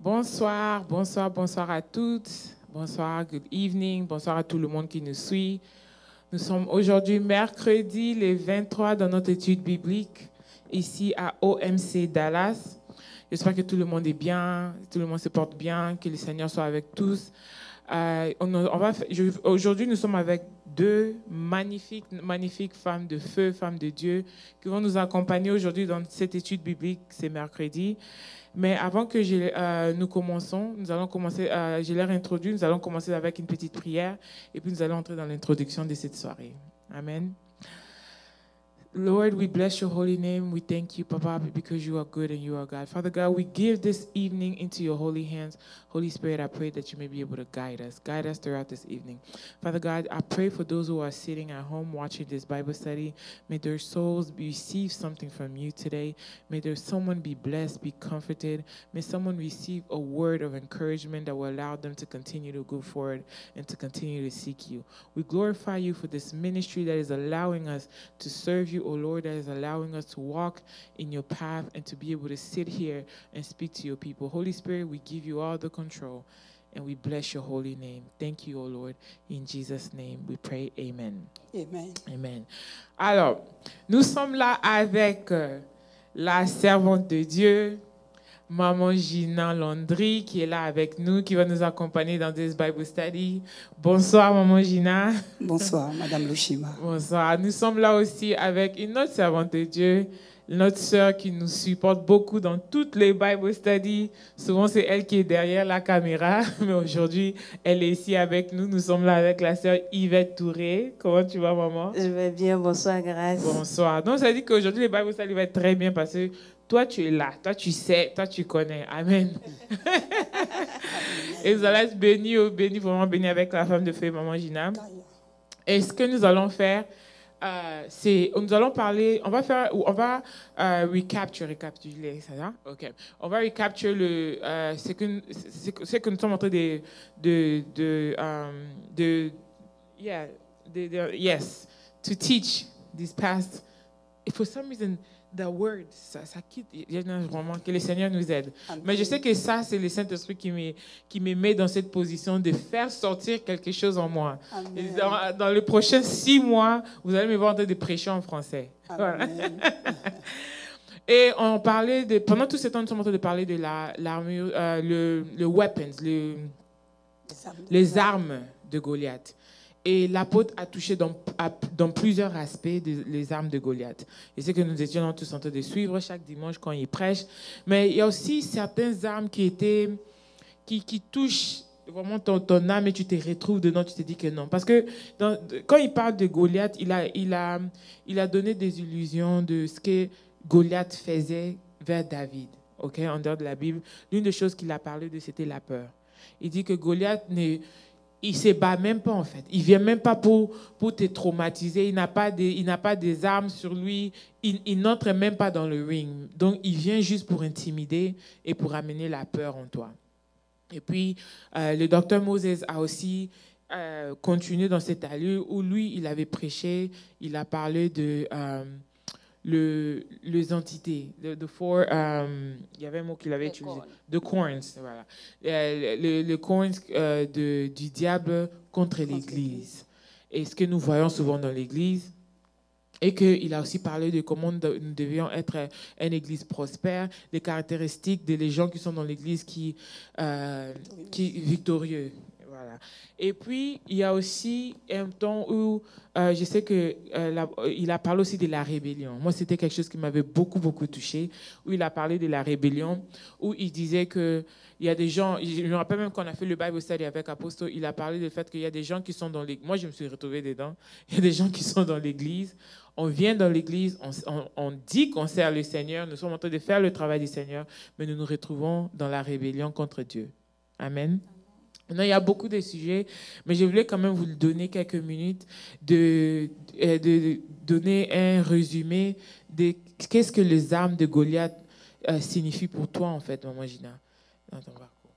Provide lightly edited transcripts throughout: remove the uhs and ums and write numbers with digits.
Bonsoir, bonsoir, bonsoir à toutes. Bonsoir, good evening. Bonsoir à tout le monde qui nous suit. Nous sommes aujourd'hui mercredi, les 23 dans notre étude biblique, ici à OMC Dallas. J'espère que tout le monde est bien, tout le monde se porte bien, que le Seigneur soit avec tous. Aujourd'hui, nous sommes avec deux magnifiques femmes de feu, femmes de Dieu, qui vont nous accompagner aujourd'hui dans cette étude biblique, c'est mercredi. Mais avant que nous commençons, je les introduis, nous allons commencer avec une petite prière et puis nous allons entrer dans l'introduction de cette soirée. Amen. Lord, we bless your holy name. We thank you, Papa, because you are good and you are God. Father God, we give this evening into your holy hands. Holy Spirit, I pray that you may be able to guide us throughout this evening. Father God, I pray for those who are sitting at home watching this Bible study. May their souls receive something from you today. May there someone be blessed, be comforted. May someone receive a word of encouragement that will allow them to continue to go forward and to continue to seek you. We glorify you for this ministry that is allowing us to serve you, O Lord, that is allowing us to walk in your path and to be able to sit here and speak to your people. Holy Spirit, we give you all the control and we bless your holy name. Thank you, O Lord. In Jesus' name we pray. Amen. Amen. Amen. Alors, nous sommes là avec la servante de Dieu, Maman Gina Landry, qui est là avec nous, qui va nous accompagner dans this Bible study. Bonsoir, Maman Gina. Bonsoir, Madame Lushima. Bonsoir. Nous sommes là aussi avec une autre servante de Dieu, notre sœur qui nous supporte beaucoup dans toutes les Bible studies. Souvent, c'est elle qui est derrière la caméra, mais aujourd'hui, elle est ici avec nous. Nous sommes là avec la sœur Yvette Touré. Comment tu vas, maman? Je vais bien. Bonsoir, Grâce. Bonsoir. Donc, ça dit qu'aujourd'hui, les Bible studies vont être très bien parce que toi, tu es là, toi, tu sais, toi, tu connais. Amen. Et vous allez être bénis, vraiment bénis avec la femme de feu, Maman Gina. Et ce que nous allons faire, nous allons parler, on va récapituler, ça va? OK. On va récapituler ce que nous sommes en train to teach this past. And for some reason, the word, ça quitte, vraiment, que le Seigneur nous aide. Amen. Mais je sais que ça, c'est le Saint-Esprit qui me met dans cette position de faire sortir quelque chose en moi. Dans les prochains 6 mois, vous allez me voir en train de prêcher en français. Voilà. Et on parlait pendant tout ce temps, nous sommes en train de parler de l'armure, le weapons, les armes de Goliath. Et l'apôtre a touché dans plusieurs aspects les armes de Goliath. Et c'est que nous étions tous en train de suivre chaque dimanche quand il prêche. Mais il y a aussi certaines armes qui touchent vraiment ton âme et tu te retrouves dedans, tu te dis que non. Parce que quand il parle de Goliath, il a donné des illusions de ce que Goliath faisait vers David. Okay? En dehors de la Bible, l'une des choses qu'il a parlé de, c'était la peur. Il dit que Goliath il se bat même pas en fait. Il vient même pas pour te traumatiser. Il n'a pas des armes sur lui. Il n'entre même pas dans le ring. Donc il vient juste pour intimider et pour amener la peur en toi. Et puis le docteur Moses a aussi continué dans cette allure où lui il avait prêché. Il a parlé de les entités, il y avait un mot qu'il avait utilisé, the corns, voilà. Le corns du diable contre l'Église. Et ce que nous voyons souvent dans l'Église, et qu'il a aussi parlé de comment nous devions être une Église prospère, des caractéristiques des gens qui sont dans l'Église qui victorieux. Voilà. Et puis, il y a aussi un temps où je sais qu'il a parlé aussi de la rébellion. Moi, c'était quelque chose qui m'avait beaucoup touché, où il a parlé de la rébellion, où il disait qu'il y a des gens, je me rappelle même quand on a fait le Bible Study avec Apostle, il a parlé du fait qu'il y a des gens qui sont dans l'Église. Moi, je me suis retrouvée dedans. Il y a des gens qui sont dans l'Église. On vient dans l'Église, on dit qu'on sert le Seigneur, nous sommes en train de faire le travail du Seigneur, mais nous nous retrouvons dans la rébellion contre Dieu. Amen. Maintenant, il y a beaucoup de sujets, mais je voulais quand même vous donner quelques minutes de donner un résumé de qu'est-ce que les armes de Goliath signifient pour toi, en fait, Maman Gina, dans ton parcours.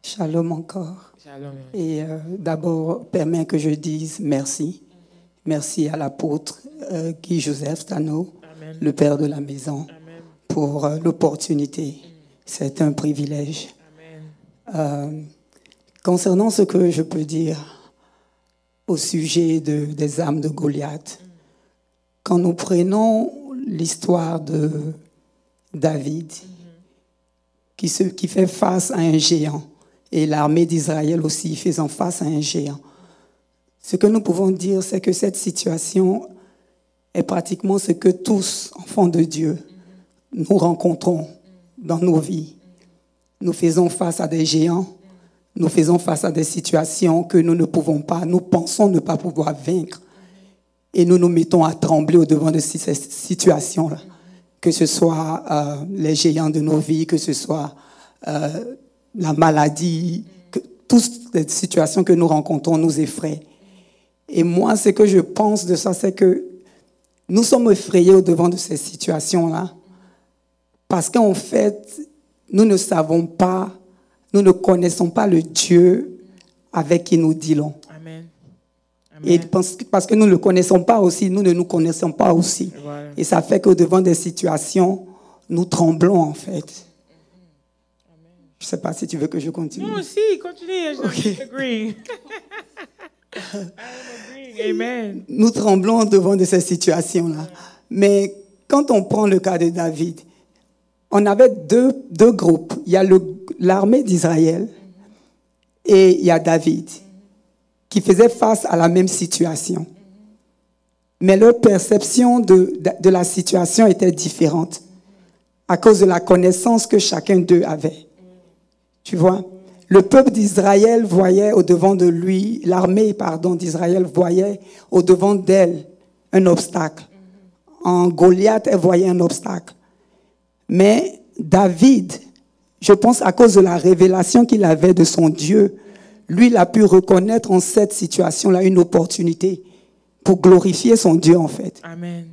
Shalom encore. Shalom. Et d'abord, permets que je dise merci. Merci à l'apôtre Guy Joseph Stano, Amen. Le père de la maison, Amen. pour l'opportunité. C'est un privilège. Amen. Concernant ce que je peux dire au sujet des armes de Goliath, quand nous prenons l'histoire de David, qui fait face à un géant, et l'armée d'Israël aussi faisant face à un géant, ce que nous pouvons dire, c'est que cette situation est pratiquement ce que tous, enfants de Dieu, nous rencontrons dans nos vies. Nous faisons face à des géants, nous faisons face à des situations que nous ne pouvons pas, nous pensons ne pas pouvoir vaincre. Et nous nous mettons à trembler au-devant de ces situations-là. Que ce soit les géants de nos vies, que ce soit la maladie, que toutes les situations que nous rencontrons nous effraient. Et moi, ce que je pense de ça, c'est que nous sommes effrayés au-devant de ces situations-là parce qu'en fait, nous ne savons pas, nous ne connaissons pas le Dieu avec qui nous dealons. Amen. Et parce que nous ne le connaissons pas aussi, nous ne nous connaissons pas aussi. Voilà. Et ça fait qu'au-devant des situations, nous tremblons en fait. Je ne sais pas si tu veux que je continue. Moi aussi, continue. Okay. Agree. I'm agreeing. Amen. Nous tremblons devant de ces situations-là. Mais quand on prend le cas de David, on avait deux groupes. Il y a l'armée d'Israël et il y a David qui faisaient face à la même situation. Mais leur perception de la situation était différente à cause de la connaissance que chacun d'eux avait. Tu vois? Le peuple d'Israël voyait au-devant de lui, l'armée, d'Israël voyait au-devant d'elle un obstacle. En Goliath, elle voyait un obstacle. Mais David, je pense à cause de la révélation qu'il avait de son Dieu, lui, il a pu reconnaître en cette situation-là une opportunité pour glorifier son Dieu, en fait. Amen.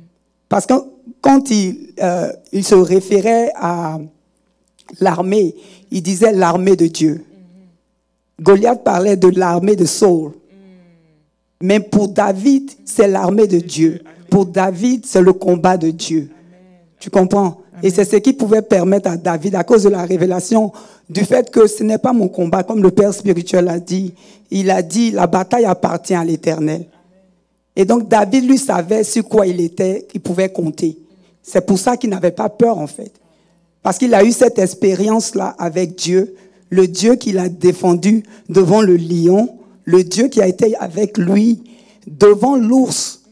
Parce que quand il se référait à l'armée, il disait l'armée de Dieu. Goliath parlait de l'armée de Saul. Mais pour David, c'est l'armée de Dieu. Pour David, c'est le combat de Dieu. Tu comprends? Et c'est ce qui pouvait permettre à David, à cause de la révélation du fait que ce n'est pas mon combat, comme le Père spirituel a dit. Il a dit, la bataille appartient à l'Éternel. Et donc David, lui, savait sur quoi il était, il pouvait compter. C'est pour ça qu'il n'avait pas peur, en fait. Parce qu'il a eu cette expérience-là avec Dieu, le Dieu qu'il a défendu devant le lion, le Dieu qui a été avec lui devant l'ours,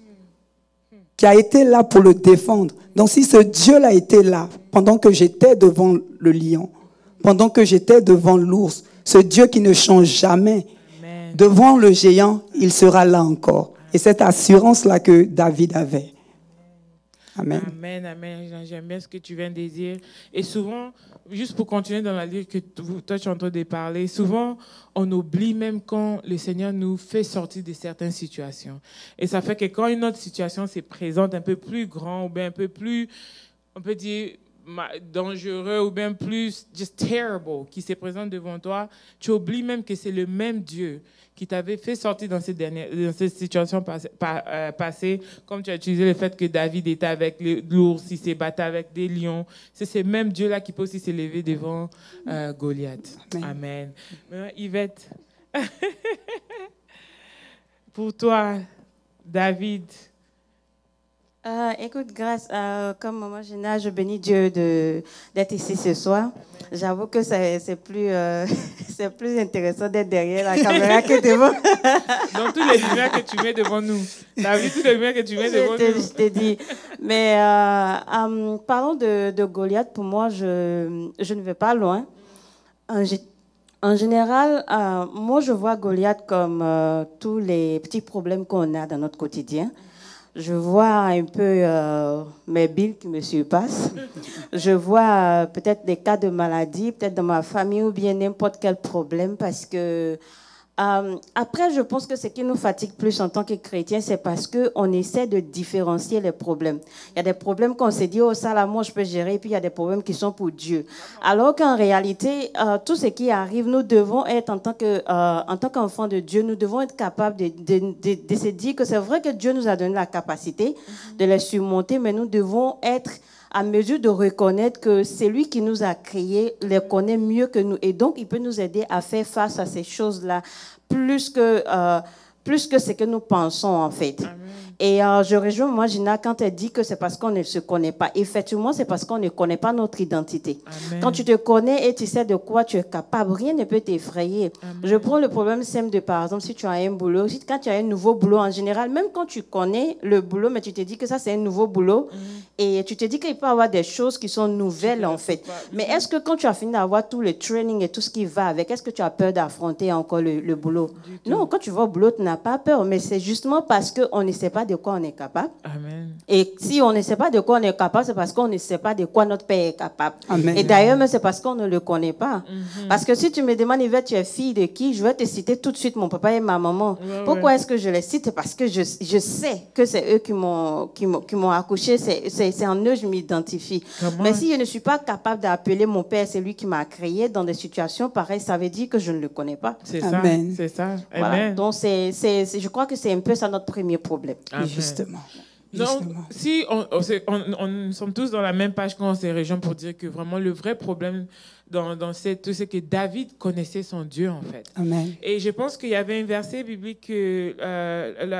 qui a été là pour le défendre. Donc si ce Dieu-là était là, pendant que j'étais devant le lion, pendant que j'étais devant l'ours, ce Dieu qui ne change jamais, Amen. devant le géant, il sera là encore. Et cette assurance-là que David avait. Amen. Amen, amen. J'aime bien ce que tu viens de dire. Et souvent, juste pour continuer dans la ligne que toi tu es en train de parler, souvent on oublie même quand le Seigneur nous fait sortir de certaines situations. Et ça fait que quand une autre situation se présente un peu plus grand ou bien un peu plus, on peut dire, dangereux ou bien plus just terrible qui se présente devant toi, tu oublies même que c'est le même Dieu qui t'avait fait sortir dans cette situation passée, comme tu as utilisé le fait que David était avec l'ours, il s'est battu avec des lions. C'est ce même Dieu-là qui peut aussi s'élever devant Goliath. Amen. Amen. Yvette, pour toi, David. Écoute, grâce à, comme maman Gina, je bénis Dieu d'être ici ce soir. J'avoue que c'est plus intéressant d'être derrière la caméra que devant. Donc, tous les lumières que tu mets devant nous. David, toutes les lumières que tu mets devant nous. Je t'ai dit. Mais parlons de Goliath, pour moi, je ne vais pas loin. En général, moi, je vois Goliath comme tous les petits problèmes qu'on a dans notre quotidien. Je vois un peu mes billes qui me surpassent. Je vois peut-être des cas de maladie, peut-être dans ma famille ou bien n'importe quel problème parce que après, je pense que ce qui nous fatigue plus en tant que chrétiens, c'est parce qu'on essaie de différencier les problèmes. Il y a des problèmes qu'on s'est dit, oh ça là, moi je peux gérer, et puis il y a des problèmes qui sont pour Dieu. Alors qu'en réalité, tout ce qui arrive, nous devons être en tant qu'enfants de Dieu, nous devons être capables de se dire que c'est vrai que Dieu nous a donné la capacité de les surmonter, mais nous devons être à mesure de reconnaître que c'est lui qui nous a créés, les connaît mieux que nous. Et donc, il peut nous aider à faire face à ces choses-là plus que ce que nous pensons, en fait. Amen. Et je rejoins moi, Gina, quand elle dit que c'est parce qu'on ne se connaît pas. Effectivement, c'est parce qu'on ne connaît pas notre identité. Amen. Quand tu te connais et tu sais de quoi tu es capable, rien ne peut t'effrayer. Je prends le problème simple de, par exemple, si tu as un boulot, quand tu as un nouveau boulot, en général, même quand tu connais le boulot, mais tu te dis que ça, c'est un nouveau boulot, et tu te dis qu'il peut y avoir des choses qui sont nouvelles, en fait. Mais est-ce que quand tu as fini d'avoir tout le training et tout ce qui va avec, est-ce que tu as peur d'affronter encore le boulot? Non, quand tu vas au boulot, tu n'as pas peur, mais c'est justement parce qu'on ne sait pas de quoi on est capable. Amen. Et si on ne sait pas de quoi on est capable, c'est parce qu'on ne sait pas de quoi notre père est capable. Amen. Et d'ailleurs, c'est parce qu'on ne le connaît pas. Parce que si tu me demandes, Yvette, tu es fille de qui? Je vais te citer tout de suite mon papa et ma maman. Pourquoi est-ce que je les cite? Parce que je sais que c'est eux qui m'ont accouché. C'est en eux que je m'identifie. Mais si je ne suis pas capable d'appeler mon père, c'est lui qui m'a créé dans des situations pareilles, ça veut dire que je ne le connais pas. C'est ça. C'est ça. Voilà. Amen. Donc, je crois que c'est un peu ça notre premier problème. Amen. Justement. Donc, si on sommes tous dans la même page quand on se réjouit pour dire que vraiment le vrai problème dans tout c'est que David connaissait son Dieu, en fait. Amen. Et je pense qu'il y avait un verset biblique que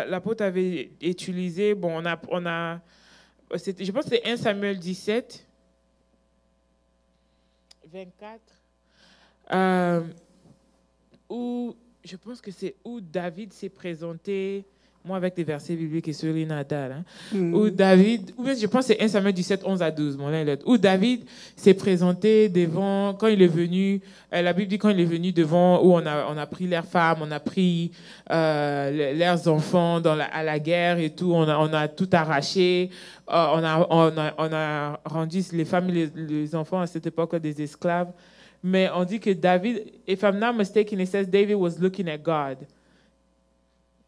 l'apôtre avait utilisé. Bon, je pense que c'est 1 Samuel 17, 24, où je pense que c'est où David s'est présenté. Moi, avec les versets bibliques et sur l'Inadal, où David, ou bien je pense que c'est 1 Samuel 17, 11 à 12, où David s'est présenté devant, quand il est venu, la Bible dit quand il est venu devant, où on a pris leurs femmes, on a pris leurs enfants à la guerre et tout, on a tout arraché, on a rendu les femmes et les enfants à cette époque des esclaves. Mais on dit que David, if I'm not mistaken, it says David was looking at God.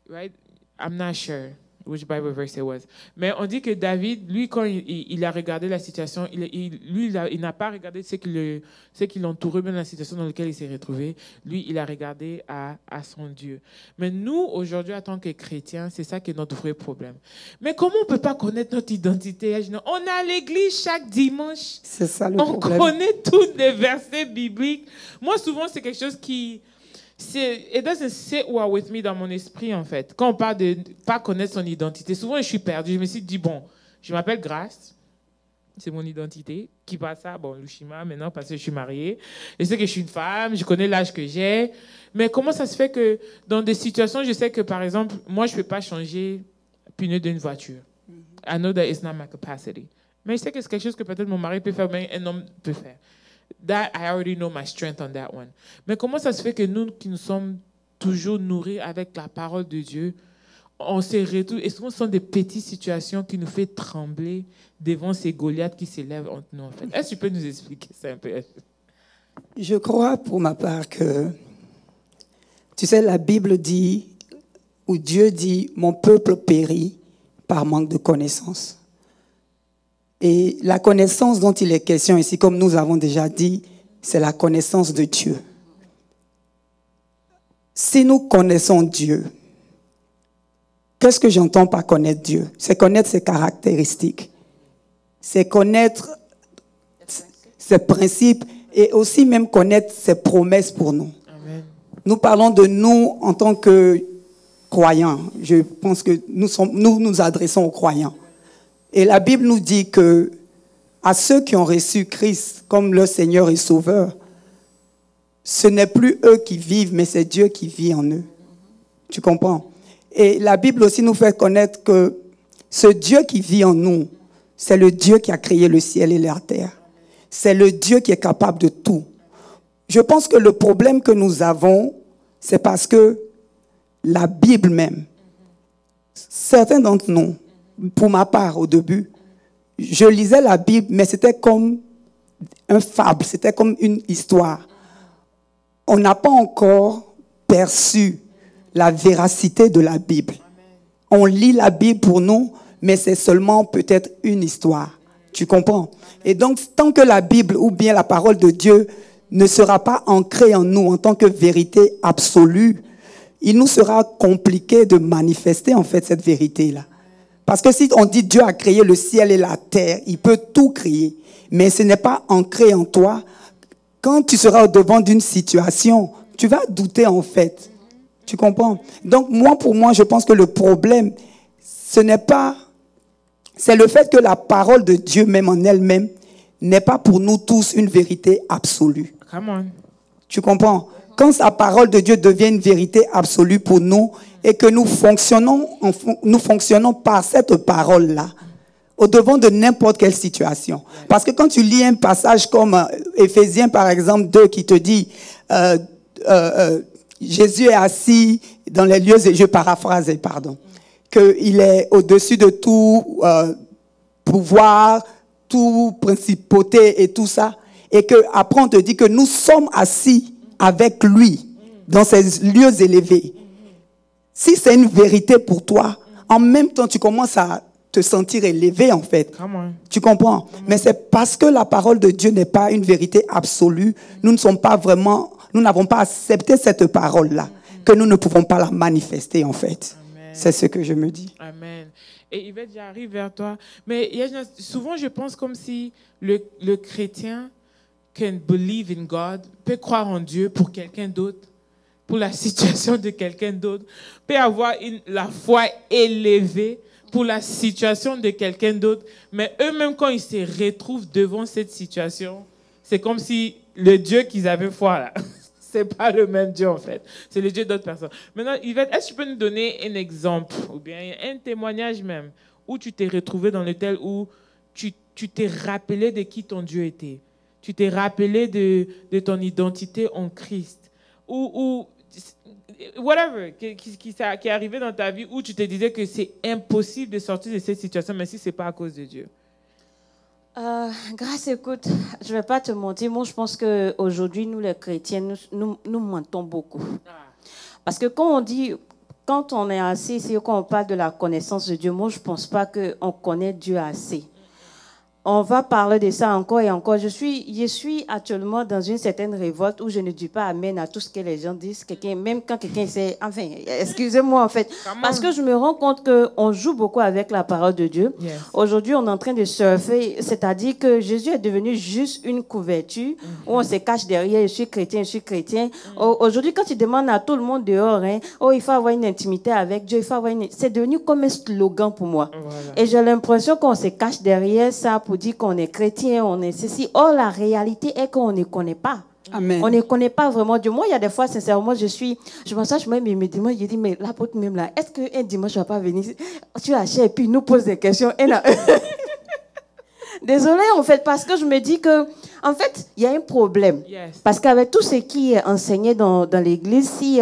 Right? I'm not sure which Bible verse it was. Mais on dit que David, lui, quand il a regardé la situation, il n'a pas regardé ce qui l'entourait, même la situation dans laquelle il s'est retrouvé. Lui, il a regardé à son Dieu. Mais nous, aujourd'hui, en tant que chrétiens, c'est ça qui est notre vrai problème. Mais comment on ne peut pas connaître notre identité? On est à l'église chaque dimanche. C'est ça le problème. On connaît tous les versets bibliques. Moi, souvent, c'est quelque chose qui... It doesn't sit well with me dans mon esprit, en fait. Quand on parle de ne pas connaître son identité, souvent, je suis perdue. Je me suis dit, bon, je m'appelle Grace. C'est mon identité. Qui passe ça? Bon, Lushima, maintenant, parce que je suis mariée. Je sais que je suis une femme. Je connais l'âge que j'ai. Mais comment ça se fait que dans des situations, je sais que, par exemple, moi, je ne peux pas changer le pneu d'une voiture. I know that it's not my capacity. Mais je sais que c'est quelque chose que peut-être mon mari peut faire, mais un homme peut faire. That, I already know my strength on that one. Mais comment ça se fait que nous, qui nous sommes toujours nourris avec la parole de Dieu, on se retrouve, et souvent ce sont des petites situations qui nous font trembler devant ces Goliaths qui s'élèvent entre nous, en fait. Est-ce que tu peux nous expliquer ça un peu? Je crois, pour ma part, que, tu sais, la Bible dit, ou Dieu dit, mon peuple périt par manque de connaissance. Et la connaissance dont il est question ici, comme nous avons déjà dit, c'est la connaissance de Dieu. Si nous connaissons Dieu, qu'est-ce que j'entends par connaître Dieu? C'est connaître ses caractéristiques, c'est connaître ses principes et aussi même connaître ses promesses pour nous. Amen. Nous parlons de nous en tant que croyants. Je pense que nous adressons aux croyants. Et la Bible nous dit que à ceux qui ont reçu Christ comme leur Seigneur et Sauveur, ce n'est plus eux qui vivent, mais c'est Dieu qui vit en eux. Tu comprends? Et la Bible aussi nous fait connaître que ce Dieu qui vit en nous, c'est le Dieu qui a créé le ciel et la terre. C'est le Dieu qui est capable de tout. Je pense que le problème que nous avons, c'est parce que la Bible même, certains d'entre nous, pour ma part, au début, je lisais la Bible, mais c'était comme un fable, c'était comme une histoire. On n'a pas encore perçu la véracité de la Bible. On lit la Bible pour nous, mais c'est seulement peut-être une histoire. Tu comprends? Et donc, tant que la Bible ou bien la parole de Dieu ne sera pas ancrée en nous en tant que vérité absolue, il nous sera compliqué de manifester en fait cette vérité-là. Parce que si on dit Dieu a créé le ciel et la terre, il peut tout créer. Mais ce n'est pas ancré en toi. Quand tu seras au devant d'une situation, tu vas douter en fait. Tu comprends? Donc pour moi, je pense que le problème, c'est le fait que la parole de Dieu même en elle-même n'est pas pour nous tous une vérité absolue. Come on. Tu comprends? Quand sa parole de Dieu devient une vérité absolue pour nous et que nous fonctionnons par cette parole-là, au devant de n'importe quelle situation. Parce que quand tu lis un passage comme Éphésiens, par exemple, 2, qui te dit Jésus est assis dans les lieux, et je paraphrase, pardon, qu'il est au-dessus de tout pouvoir, tout principauté et tout ça, et qu'après on te dit que nous sommes assis avec lui dans ces lieux élevés. Si c'est une vérité pour toi, en même temps tu commences à te sentir élevé en fait. Tu comprends? Mais c'est parce que la parole de Dieu n'est pas une vérité absolue, nous n'avons pas accepté cette parole-là, que nous ne pouvons pas la manifester en fait. Amen. C'est ce que je me dis. Amen. Et Yvette, j'arrive vers toi. Mais souvent, je pense comme si le chrétien can believe in God, peut croire en Dieu pour quelqu'un d'autre, pour la situation de quelqu'un d'autre, peut avoir la foi élevée pour la situation de quelqu'un d'autre, mais eux-mêmes, quand ils se retrouvent devant cette situation, c'est comme si le Dieu qu'ils avaient foi là, c'est pas le même Dieu en fait, c'est le Dieu d'autres personnes. Maintenant, Yvette, est-ce que tu peux nous donner un exemple, ou bien un témoignage même, où tu t'es retrouvé dans lequel où tu t'es rappelé de qui ton Dieu était, tu t'es rappelé de ton identité en Christ, ou whatever, qui est arrivé dans ta vie où tu te disais que c'est impossible de sortir de cette situation, mais si ce n'est pas à cause de Dieu? Grâce, écoute, je ne vais pas te mentir. Moi, je pense qu'aujourd'hui, nous, les chrétiens, nous mentons beaucoup. Parce que quand on est assis ici, quand on parle de la connaissance de Dieu, moi, je ne pense pas qu'on connaît Dieu assez. On va parler de ça encore et encore. Je suis actuellement dans une certaine révolte où je ne dis pas amen à tout ce que les gens disent. Même quand quelqu'un sait... Enfin, excusez-moi en fait. Parce que je me rends compte qu'on joue beaucoup avec la parole de Dieu. Yes. Aujourd'hui, on est en train de surfer. C'est-à-dire que Jésus est devenu juste une couverture où on se cache derrière. Je suis chrétien, je suis chrétien. Aujourd'hui, quand tu demandes à tout le monde dehors, il faut avoir une intimité avec Dieu. C'est devenu comme un slogan pour moi. Voilà. Et j'ai l'impression qu'on se cache derrière ça pour dire qu'on est chrétien, on est ceci. Or, la réalité est qu'on ne connaît pas. Amen. On ne connaît pas vraiment Dieu. Moi, il y a des fois, sincèrement, je m'assage même et me dis, je dis, mais l'apôtre même là, est-ce qu'un dimanche, je ne vais pas venir sur la chair et puis il nous pose des questions. Désolée, en fait, parce que je me dis que, en fait, il y a un problème. Yes. Parce qu'avec tout ce qui est enseigné dans l'église, si...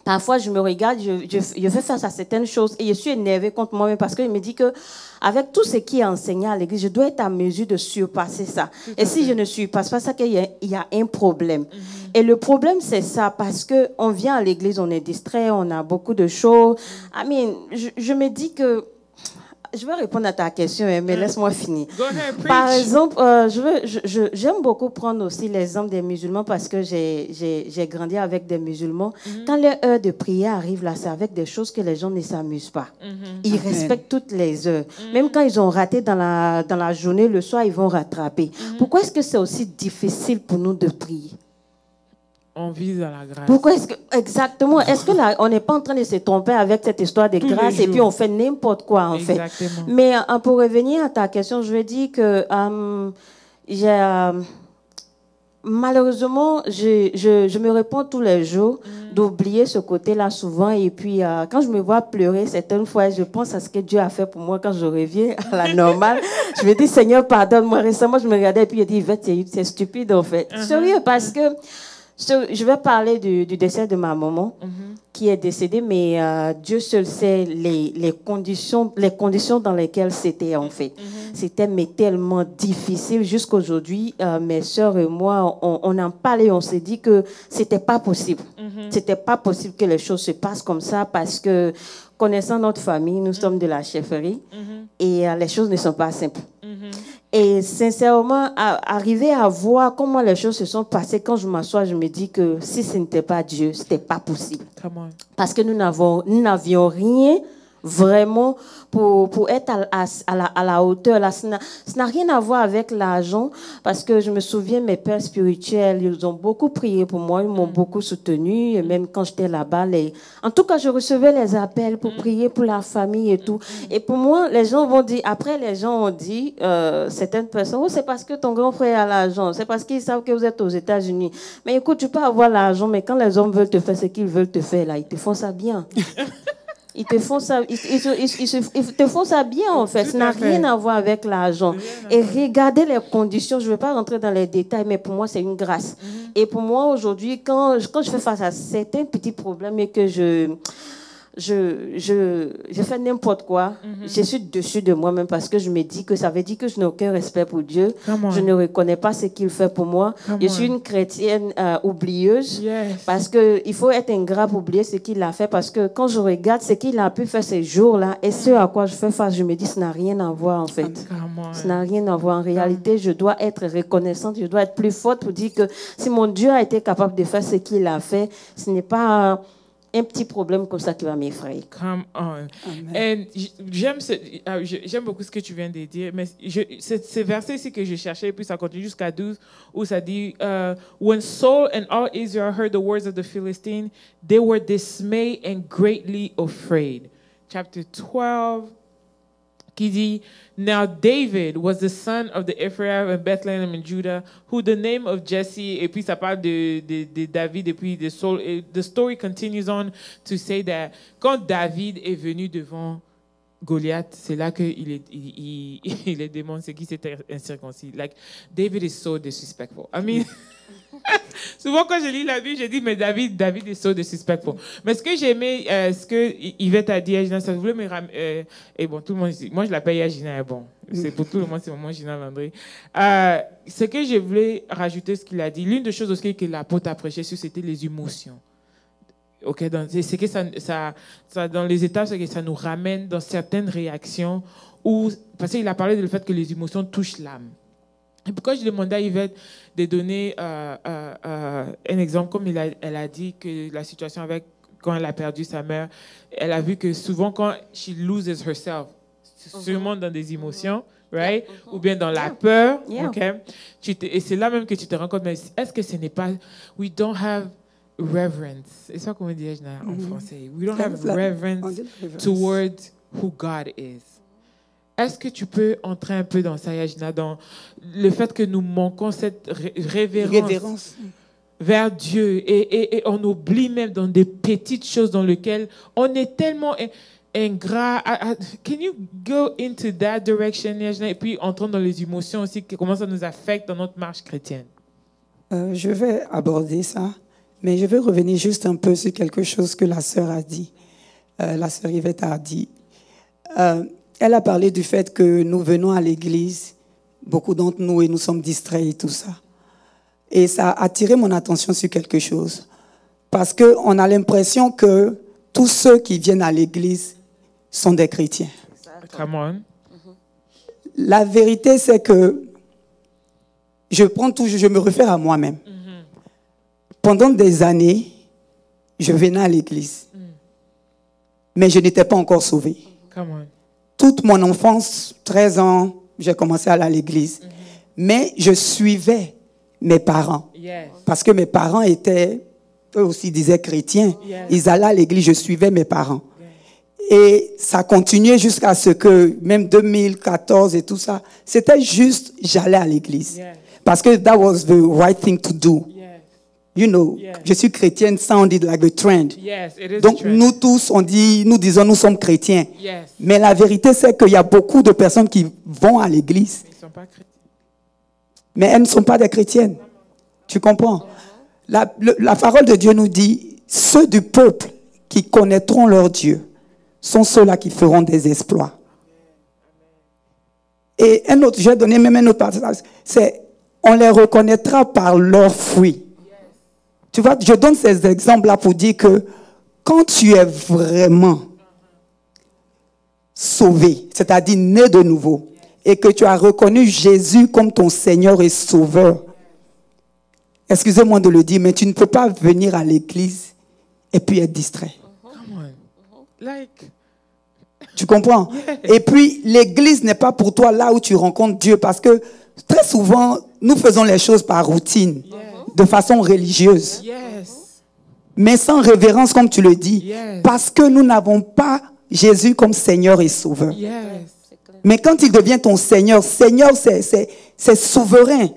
parfois, je me regarde, je fais face à certaines choses et je suis énervée contre moi-même parce que je me dis que avec tout ce qui est enseigné à l'église, je dois être en mesure de surpasser ça. Et si je ne surpasse pas ça, il y a un problème. Et le problème, c'est ça, parce qu'on vient à l'église, on est distrait, on a beaucoup de choses. Je me dis que... Je vais répondre à ta question, mais laisse-moi finir. Par exemple, j'aime beaucoup prendre aussi l'exemple des musulmans parce que j'ai grandi avec des musulmans. Quand leur heure de prière arrive, là, c'est avec des choses que les gens ne s'amusent pas. Ils respectent toutes les heures. Même quand ils ont raté dans la journée, le soir, ils vont rattraper. Pourquoi est-ce que c'est aussi difficile pour nous de prier? On vise à la grâce. Pourquoi est-ce que, exactement, est-ce que là, on n'est pas en train de se tromper avec cette histoire de grâce et puis on fait n'importe quoi, en fait. Mais pour revenir à ta question, je veux dire que malheureusement, je me réponds tous les jours d'oublier ce côté-là souvent. Et puis, quand je me vois pleurer certaines fois, je pense à ce que Dieu a fait pour moi quand je reviens à la normale. Je me dis, Seigneur, pardonne-moi. Récemment, je me regardais et puis je dis, c'est stupide, en fait. Sérieux, parce que je vais parler du décès de ma maman qui est décédée, mais Dieu seul sait les conditions dans lesquelles c'était en fait. C'était tellement difficile jusqu'aujourd'hui. Mes sœurs et moi, on en parlait, on s'est dit que c'était pas possible. C'était pas possible que les choses se passent comme ça parce que connaissant notre famille, nous sommes de la chefferie et les choses ne sont pas simples. Et sincèrement, arriver à voir comment les choses se sont passées, quand je m'assois, je me dis que si ce n'était pas Dieu, ce n'était pas possible. Parce que nous n'avions rien vraiment pour être à la hauteur. Là, ça n'a rien à voir avec l'argent, parce que je me souviens, mes pères spirituels, ils ont beaucoup prié pour moi, ils m'ont beaucoup soutenu, et même quand j'étais là-bas, en tout cas, je recevais les appels pour prier pour la famille et tout. Et pour moi, les gens vont dire, après les gens ont dit, certaines personnes, oh, c'est parce que ton grand frère a l'argent, c'est parce qu'ils savent que vous êtes aux États-Unis. Mais écoute, tu peux avoir l'argent, mais quand les hommes veulent te faire ce qu'ils veulent te faire, là, ils te font ça bien. Ils te font ça, ils te font ça bien, en fait. Ça n'a rien à voir avec l'argent. Et regardez les conditions. Je ne vais pas rentrer dans les détails, mais pour moi, c'est une grâce. Et pour moi, aujourd'hui, quand je fais face à certains petits problèmes et que je fais n'importe quoi, je suis dessus de moi-même, parce que je me dis que ça veut dire que je n'ai aucun respect pour Dieu. Je ne reconnais pas ce qu'il fait pour moi. Je suis une chrétienne oublieuse, parce qu'il faut être ingrat pour oublier ce qu'il a fait, parce que quand je regarde ce qu'il a pu faire ces jours-là et ce à quoi je fais face, je me dis ça n'a rien à voir, en fait. Ça n'a rien à voir. En réalité, je dois être reconnaissante, je dois être plus forte pour dire que si mon Dieu a été capable de faire ce qu'il a fait, ce n'est pas un petit problème comme ça qui va m'effrayer. Come on. Et j'aime beaucoup ce que tu viens de dire, mais c'est verset ici que je cherchais, puis ça continue jusqu'à 12, où ça dit, When Saul and all Israel heard the words of the Philistines, they were dismayed and greatly afraid. Chapter 12, qui dit, Now David was the son of the Ephraim of Bethlehem in Judah, who the name of Jesse, et puis ça parle de David, et puis de Saul. Et the story continues on to say that quand David est venu devant Goliath, c'est là qu'il est démon, c'est qui s'était incirconcis. Like, David is so disrespectful. I mean, souvent quand je lis la Bible, je dis, mais David est so disrespectful. Mais ce que j'ai aimé, ce que Yvette a dit à Gina, ça voulait me ramener, et bon, tout le monde, moi je l'appelle à Gina, bon, c'est pour tout le monde, c'est vraiment Gina Landry. Ce que je voulais rajouter, ce qu'il a dit, l'une des choses aussi que l'apôtre a prêché sur, c'était les émotions. Okay, c'est que ça, dans les étapes, c'est que ça nous ramène dans certaines réactions où, parce qu'il a parlé du fait que les émotions touchent l'âme. Et pourquoi je demandais à Yvette de donner un exemple, comme elle a dit que la situation avec, quand elle a perdu sa mère, elle a vu que souvent quand she loses herself, sûrement dans des émotions, right? Ou bien dans la peur, okay? Et c'est là même que tu te rends compte, mais est-ce que ce n'est pas, we don't have reverence. C'est ça qu'on dit en français. We don't have reverence towards who God is. Est-ce que tu peux entrer un peu dans ça, Yajna, dans le fait que nous manquons cette révérence vers Dieu et on oublie même dans des petites choses dans lesquelles on est tellement ingrat. Can you go into that direction, Yajna, et puis entrer dans les émotions aussi, comment ça nous affecte dans notre marche chrétienne? Je vais aborder ça. Mais je veux revenir juste un peu sur quelque chose que la sœur a dit. La sœur Yvette a dit. Elle a parlé du fait que nous venons à l'église, beaucoup d'entre nous, et nous sommes distraits et tout ça. Et ça a attiré mon attention sur quelque chose. Parce qu'on a l'impression que tous ceux qui viennent à l'église sont des chrétiens. Come on. La vérité, c'est que je me réfère à moi-même. Pendant des années, je venais à l'église. Mais je n'étais pas encore sauvé. Toute mon enfance, 13 ans, j'ai commencé à aller à l'église. Mais je suivais mes parents. Parce que mes parents eux aussi disaient chrétiens. Ils allaient à l'église, je suivais mes parents. Et ça continuait jusqu'à ce que, même 2014 et tout ça, c'était juste, j'allais à l'église. Parce que that was the right thing to do. You know, je suis chrétienne, sounded like a trend. Donc, nous tous, nous disons, nous sommes chrétiens. Mais la vérité, c'est qu'il y a beaucoup de personnes qui vont à l'église. Mais elles ne sont pas des chrétiennes. Tu comprends? La parole de Dieu nous dit, ceux du peuple qui connaîtront leur Dieu sont ceux-là qui feront des exploits. Et je vais donner même un autre passage, c'est, on les reconnaîtra par leurs fruits. Tu vois, je donne ces exemples-là pour dire que quand tu es vraiment sauvé, c'est-à-dire né de nouveau, et que tu as reconnu Jésus comme ton Seigneur et Sauveur, excusez-moi de le dire, mais tu ne peux pas venir à l'église et puis être distrait. Come on. Like, Tu comprends? Et puis, l'église n'est pas pour toi là où tu rencontres Dieu, parce que très souvent, nous faisons les choses par routine, de façon religieuse. Mais sans révérence, comme tu le dis, parce que nous n'avons pas Jésus comme Seigneur et Sauveur. Mais quand il devient ton Seigneur, Seigneur, c'est souverain.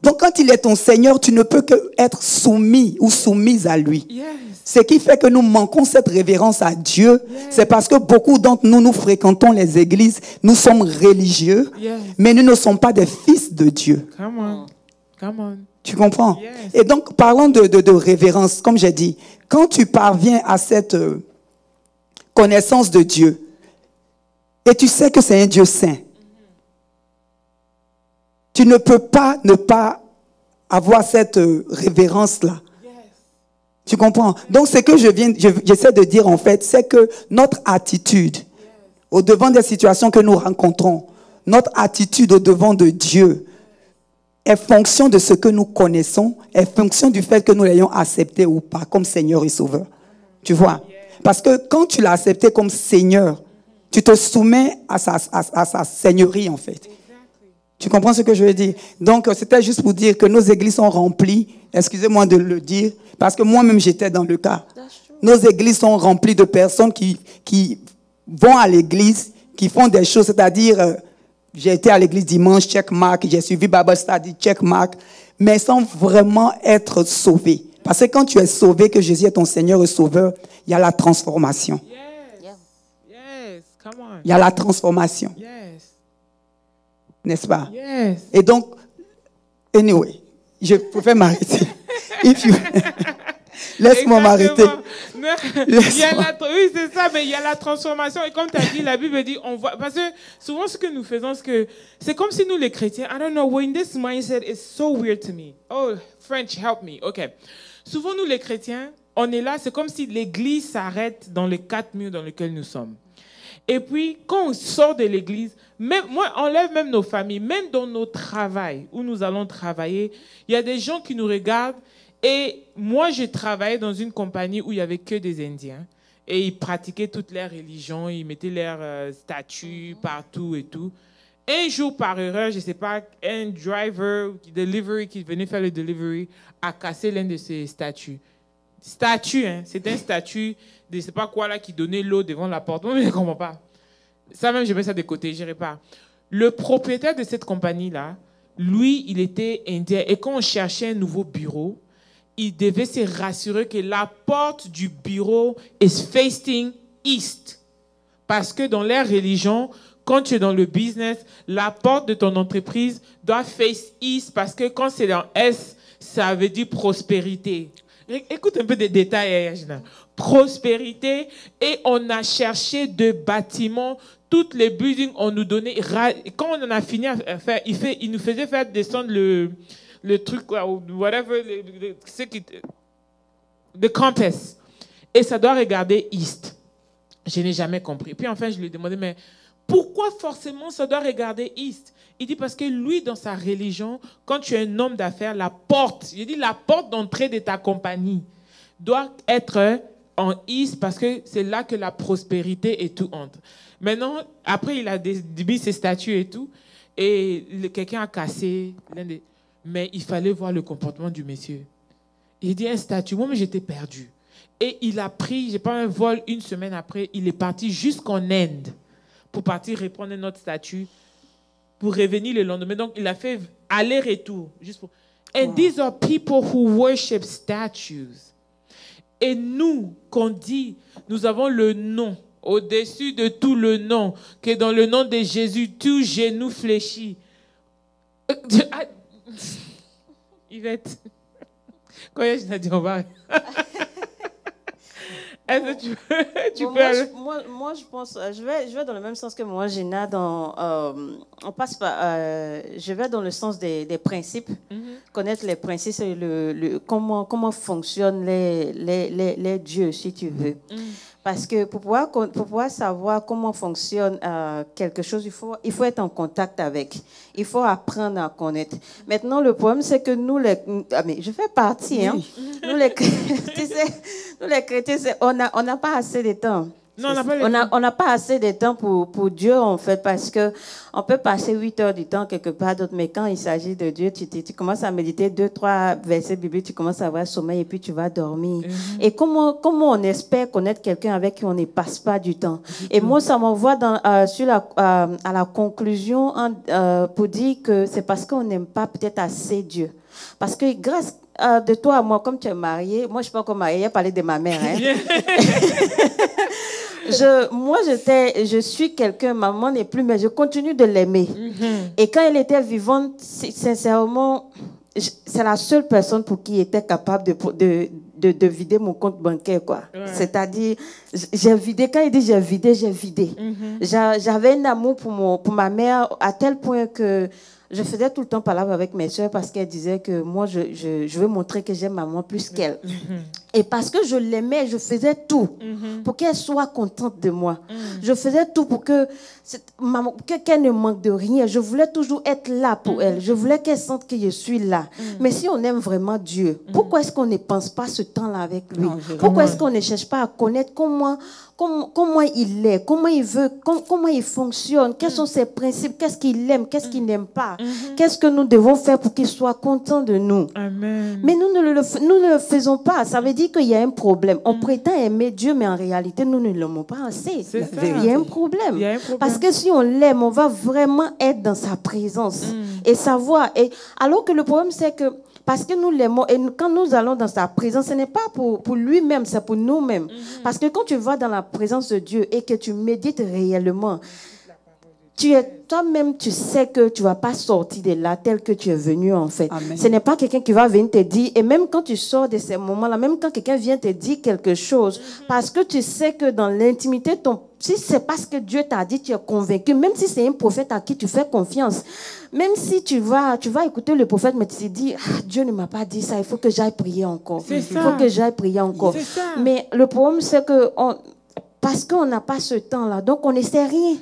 Donc quand il est ton Seigneur, tu ne peux que être soumis ou soumise à lui. Ce qui fait que nous manquons cette révérence à Dieu, c'est parce que beaucoup d'entre nous, nous fréquentons les églises, nous sommes religieux, mais nous ne sommes pas des fils de Dieu. Come on. Tu comprends? Et donc, parlant de révérence, comme j'ai dit, quand tu parviens à cette connaissance de Dieu, et tu sais que c'est un Dieu saint, tu ne peux pas ne pas avoir cette révérence-là. Tu comprends? Donc, ce que j'essaie de dire, en fait, c'est que notre attitude au devant des situations que nous rencontrons, notre attitude au devant de Dieu est fonction de ce que nous connaissons, est fonction du fait que nous l'ayons accepté ou pas comme Seigneur et Sauveur. Tu vois? Parce que quand tu l'as accepté comme Seigneur, tu te soumets à sa seigneurie, en fait. Tu comprends ce que je veux dire? Donc, c'était juste pour dire que nos églises sont remplies, excusez-moi de le dire, parce que moi-même, j'étais dans le cas. Nos églises sont remplies de personnes qui vont à l'église, qui font des choses, c'est-à-dire, j'ai été à l'église dimanche, check mark, j'ai suivi Bible Study, check mark, mais sans vraiment être sauvé. Parce que quand tu es sauvé, que Jésus est ton Seigneur et Sauveur, il y a la transformation. Come on. Il y a la transformation. N'est-ce pas? Et donc, anyway, je préfère m'arrêter. Laisse-moi m'arrêter. Oui, c'est ça, mais il y a la transformation. Et comme tu as dit, la Bible dit, on voit. Parce que souvent, ce que nous faisons, c'est comme si nous, les chrétiens, I don't know, we're in this mindset, it's so weird to me. Oh, French, help me. OK. Souvent, nous, les chrétiens, on est là, c'est comme si l'église s'arrête dans les 4 murs dans lesquels nous sommes. Et puis, quand on sort de l'église, même, moi, on lève même nos familles, même dans nos travails, où nous allons travailler, il y a des gens qui nous regardent. Et moi, j'ai travaillé dans une compagnie où il n'y avait que des Indiens. Et ils pratiquaient toutes leurs religions, ils mettaient leurs statues partout et tout. Un jour, par erreur, je ne sais pas, un driver delivery qui venait faire le delivery a cassé l'un de ces statues. Statue, hein, c'est un statut de je ne sais pas quoi là qui donnait l'eau devant la porte. Moi, je ne comprends pas. Ça même, je mets ça de côté, je n'irai pas. Le propriétaire de cette compagnie-là, lui, il était indien. Et quand on cherchait un nouveau bureau, il devait se rassurer que la porte du bureau is facing east. Parce que dans leur religion, quand tu es dans le business, la porte de ton entreprise doit face east parce que quand c'est dans S, ça veut dire prospérité. Écoute un peu des détails, Yajna. Prospérité. Et on a cherché de bâtiments. Toutes les buildings, on nous donnait. Quand on en a fini à faire, il nous faisait faire descendre le truc, whatever, le compass. Et ça doit regarder east. Je n'ai jamais compris. Puis enfin, je lui ai demandé, mais pourquoi forcément ça doit regarder east? Il dit parce que lui, dans sa religion, quand tu es un homme d'affaires, la porte d'entrée de ta compagnie doit être en east parce que c'est là que la prospérité et tout entre. Maintenant, après, il a mis ses statues et tout, et quelqu'un a cassé l'un des... Mais il fallait voir le comportement du monsieur. Il dit un statut. Moi, j'étais perdu. Et il a pris, j'ai pas un vol, une semaine après, il est parti jusqu'en Inde pour partir reprendre notre statut, pour revenir le lendemain. Donc, il a fait aller-retour. Juste pour... And these are people who worship statues. Et nous, qu'on dit, nous avons le nom, au-dessus de tout le nom, que dans le nom de Jésus, tout genou fléchit. Yvette, quand je dit on va... Est-ce que tu peux... Moi, je pense, je vais dans le même sens que moi, Gina, on passe par, je vais dans le sens des principes, connaître les principes, comment fonctionnent les dieux, si tu veux. Parce que pour pouvoir savoir comment fonctionne quelque chose, il faut être en contact avec. Il faut apprendre à connaître. Maintenant, le problème, c'est que nous, je fais partie, hein. Nous, les chrétiens, on n'a pas assez de temps. Non, on n'a pas le temps. On n'a pas assez de temps pour Dieu, en fait, parce que on peut passer 8 heures du temps quelque part d'autre, mais quand il s'agit de Dieu, tu commences à méditer 2-3 versets bibliques, tu commences à avoir sommeil et puis tu vas dormir. Et comment on espère connaître quelqu'un avec qui on ne passe pas du temps? Et moi, ça m'envoie à la conclusion pour dire que c'est parce qu'on n'aime pas peut-être assez Dieu. Parce que grâce de toi à moi, comme tu es mariée, moi je ne suis pas encore mariée, il a parlé de ma mère. Hein. Je suis quelqu'un, maman n'est plus, mais je continue de l'aimer. Et quand elle était vivante, sincèrement, c'est la seule personne pour qui était capable de vider mon compte bancaire, quoi. Ouais. C'est-à-dire, j'ai vidé, quand il dit j'ai vidé, j'ai vidé. J'avais un amour pour ma mère à tel point que je faisais tout le temps parler avec mes soeurs parce qu'elles disaient que moi, je veux montrer que j'aime maman plus qu'elle. Et parce que je l'aimais, je faisais tout pour qu'elle soit contente de moi. Je faisais tout pour qu'elle ne manque de rien. Je voulais toujours être là pour elle. Je voulais qu'elle sente que je suis là. Mais si on aime vraiment Dieu, pourquoi est-ce qu'on ne pense pas ce temps-là avec lui? Pourquoi est-ce qu'on ne cherche pas à connaître comment il est, comment il veut, comment il fonctionne, quels sont ses principes, qu'est-ce qu'il aime, qu'est-ce qu'il n'aime pas, qu'est-ce que nous devons faire pour qu'il soit content de nous. Amen. Mais nous ne le faisons pas. Ça veut dire qu'il y a un problème. On prétend aimer Dieu, mais en réalité, nous ne l'aimons pas assez. Il y a un problème. Parce que si on l'aime, on va vraiment être dans sa présence et savoir. Et alors que le problème, c'est que parce que nous l'aimons, et quand nous allons dans sa présence, ce n'est pas pour lui-même, c'est pour nous-mêmes. Parce que quand tu vas dans la présence de Dieu et que tu médites réellement, toi-même, tu sais que tu ne vas pas sortir de là tel que tu es venu, en fait. Amen. Ce n'est pas quelqu'un qui va venir te dire, et même quand tu sors de ces moments-là, même quand quelqu'un vient te dire quelque chose, parce que tu sais que dans l'intimité, si c'est parce que Dieu t'a dit, tu es convaincu, même si c'est un prophète à qui tu fais confiance, même si tu vas écouter le prophète, mais tu te dis, Dieu ne m'a pas dit ça, il faut que j'aille prier encore. Il faut que j'aille prier encore. Mais le problème, c'est que parce qu'on n'a pas ce temps-là, donc on ne sait rien.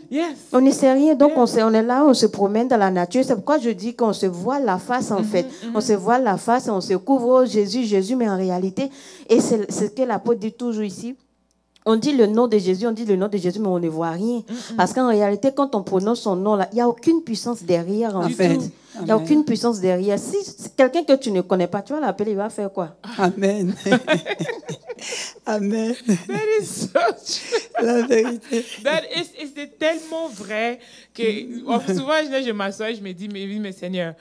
On ne sait rien, donc on est là, on se promène dans la nature. C'est pourquoi je dis qu'on se voit la face, en fait. On se voit la face, on se couvre, oh, Jésus, mais en réalité, et c'est ce que l'apôtre dit toujours ici, on dit le nom de Jésus, mais on ne voit rien. Parce qu'en réalité, quand on prononce son nom, il n'y a aucune puissance derrière, en fait. Il n'y a aucune puissance derrière. Si c'est quelqu'un que tu ne connais pas, tu vas l'appeler, il va faire quoi? Amen. Amen. That is so true. La vérité. C'est tellement vrai que souvent, je m'assois et je me dis, mais Seigneur,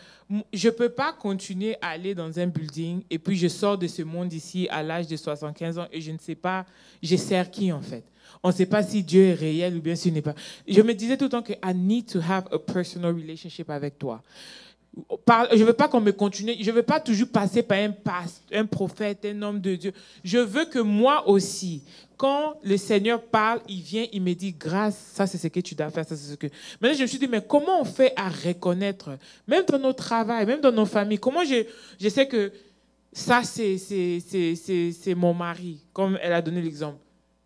je ne peux pas continuer à aller dans un building et puis je sors de ce monde ici à l'âge de 75 ans et je ne sais pas, je sers qui en fait. On ne sait pas si Dieu est réel ou bien s'il n'est pas. Je me disais tout le temps que I need to have a personal relationship avec toi. Je ne veux pas qu'on me continue, je ne veux pas toujours passer par un prophète, un homme de Dieu. Je veux que moi aussi, quand le Seigneur parle, il vient, il me dit, grâce, ça c'est ce que tu dois faire, ça c'est ce que... Maintenant, je me suis dit, mais comment on fait à reconnaître, même dans nos travails, même dans nos familles, comment je sais que ça c'est mon mari, comme elle a donné l'exemple.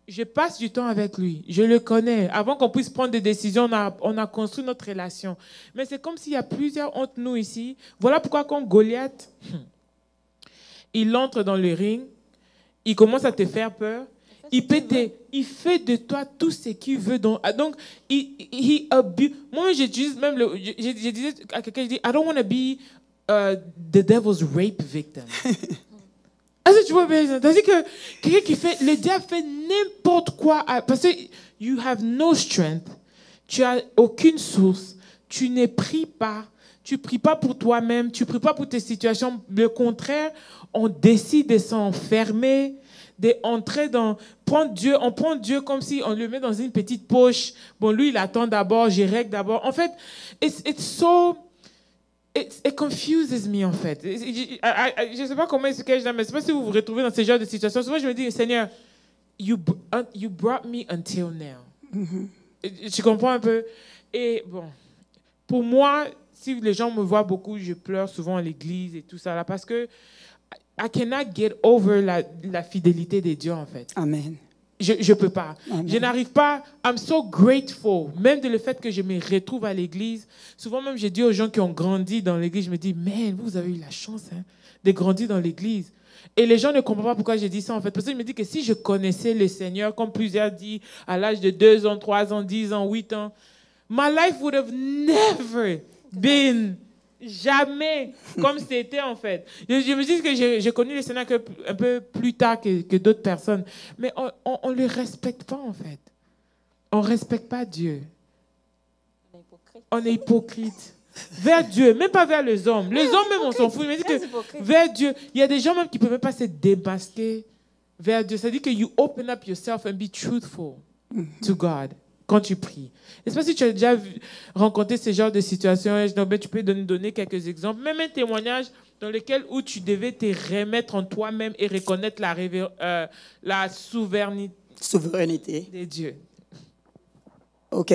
Je passe du temps avec lui, je le connais. Avant qu'on puisse prendre des décisions, on a construit notre relation. Mais c'est comme s'il y a plusieurs entre nous ici. Voilà pourquoi quand Goliath, il entre dans le ring, il commence à te faire peur, il fait de toi tout ce qu'il veut. Donc, moi, je disais à quelqu'un, je dis, I don't want to be the devil's rape victim. Tu vois, c'est-à-dire que quelqu'un qui fait, le diable fait n'importe quoi, parce que you have no strength, tu as aucune source, tu ne pries pas, tu pries pas pour toi-même, tu pries pas pour tes situations. Le contraire, on décide de s'enfermer, d'entrer dans, on prend Dieu comme si on le met dans une petite poche. Bon, lui, il attend d'abord, je règle d'abord. En fait, It confuses me, en fait. Je ne sais pas comment expliquer, mais je ne sais pas si vous vous retrouvez dans ce genre de situation. Souvent, je me dis, Seigneur, you brought me until now. Tu comprends un peu? Et bon, pour moi, si les gens me voient beaucoup, je pleure souvent à l'église et tout ça, là, parce que I cannot get over la fidélité de Dieu, en fait. Amen. Je ne peux pas. Amen. Je n'arrive pas. I'm so grateful. Même de le fait que je me retrouve à l'église. Souvent même, je dis aux gens qui ont grandi dans l'église, je me dis, man, vous avez eu la chance de grandir dans l'église. Et les gens ne comprennent pas pourquoi j'ai dit ça en fait. Parce que je me dis que si je connaissais le Seigneur, comme plusieurs disent, à l'âge de 2 ans, 3 ans, 10 ans, 8 ans, my life would have never been, jamais, comme c'était en fait. Je me dis que j'ai connu le Seigneur un peu plus tard que d'autres personnes. Mais on ne le respecte pas en fait. On ne respecte pas Dieu. On est hypocrite. Vers Dieu, même pas vers les hommes. Les hommes même, on s'en fout. Il me dit que vers Dieu, il y a des gens même qui ne peuvent même pas se démasquer vers Dieu. C'est-à-dire que you open up yourself and be truthful to God quand tu pries. Je ne sais pas si tu as déjà rencontré ce genre de situation. Tu peux donner quelques exemples. Même un témoignage dans lequel où tu devais te remettre en toi-même et reconnaître la souveraineté de Dieu. Ok.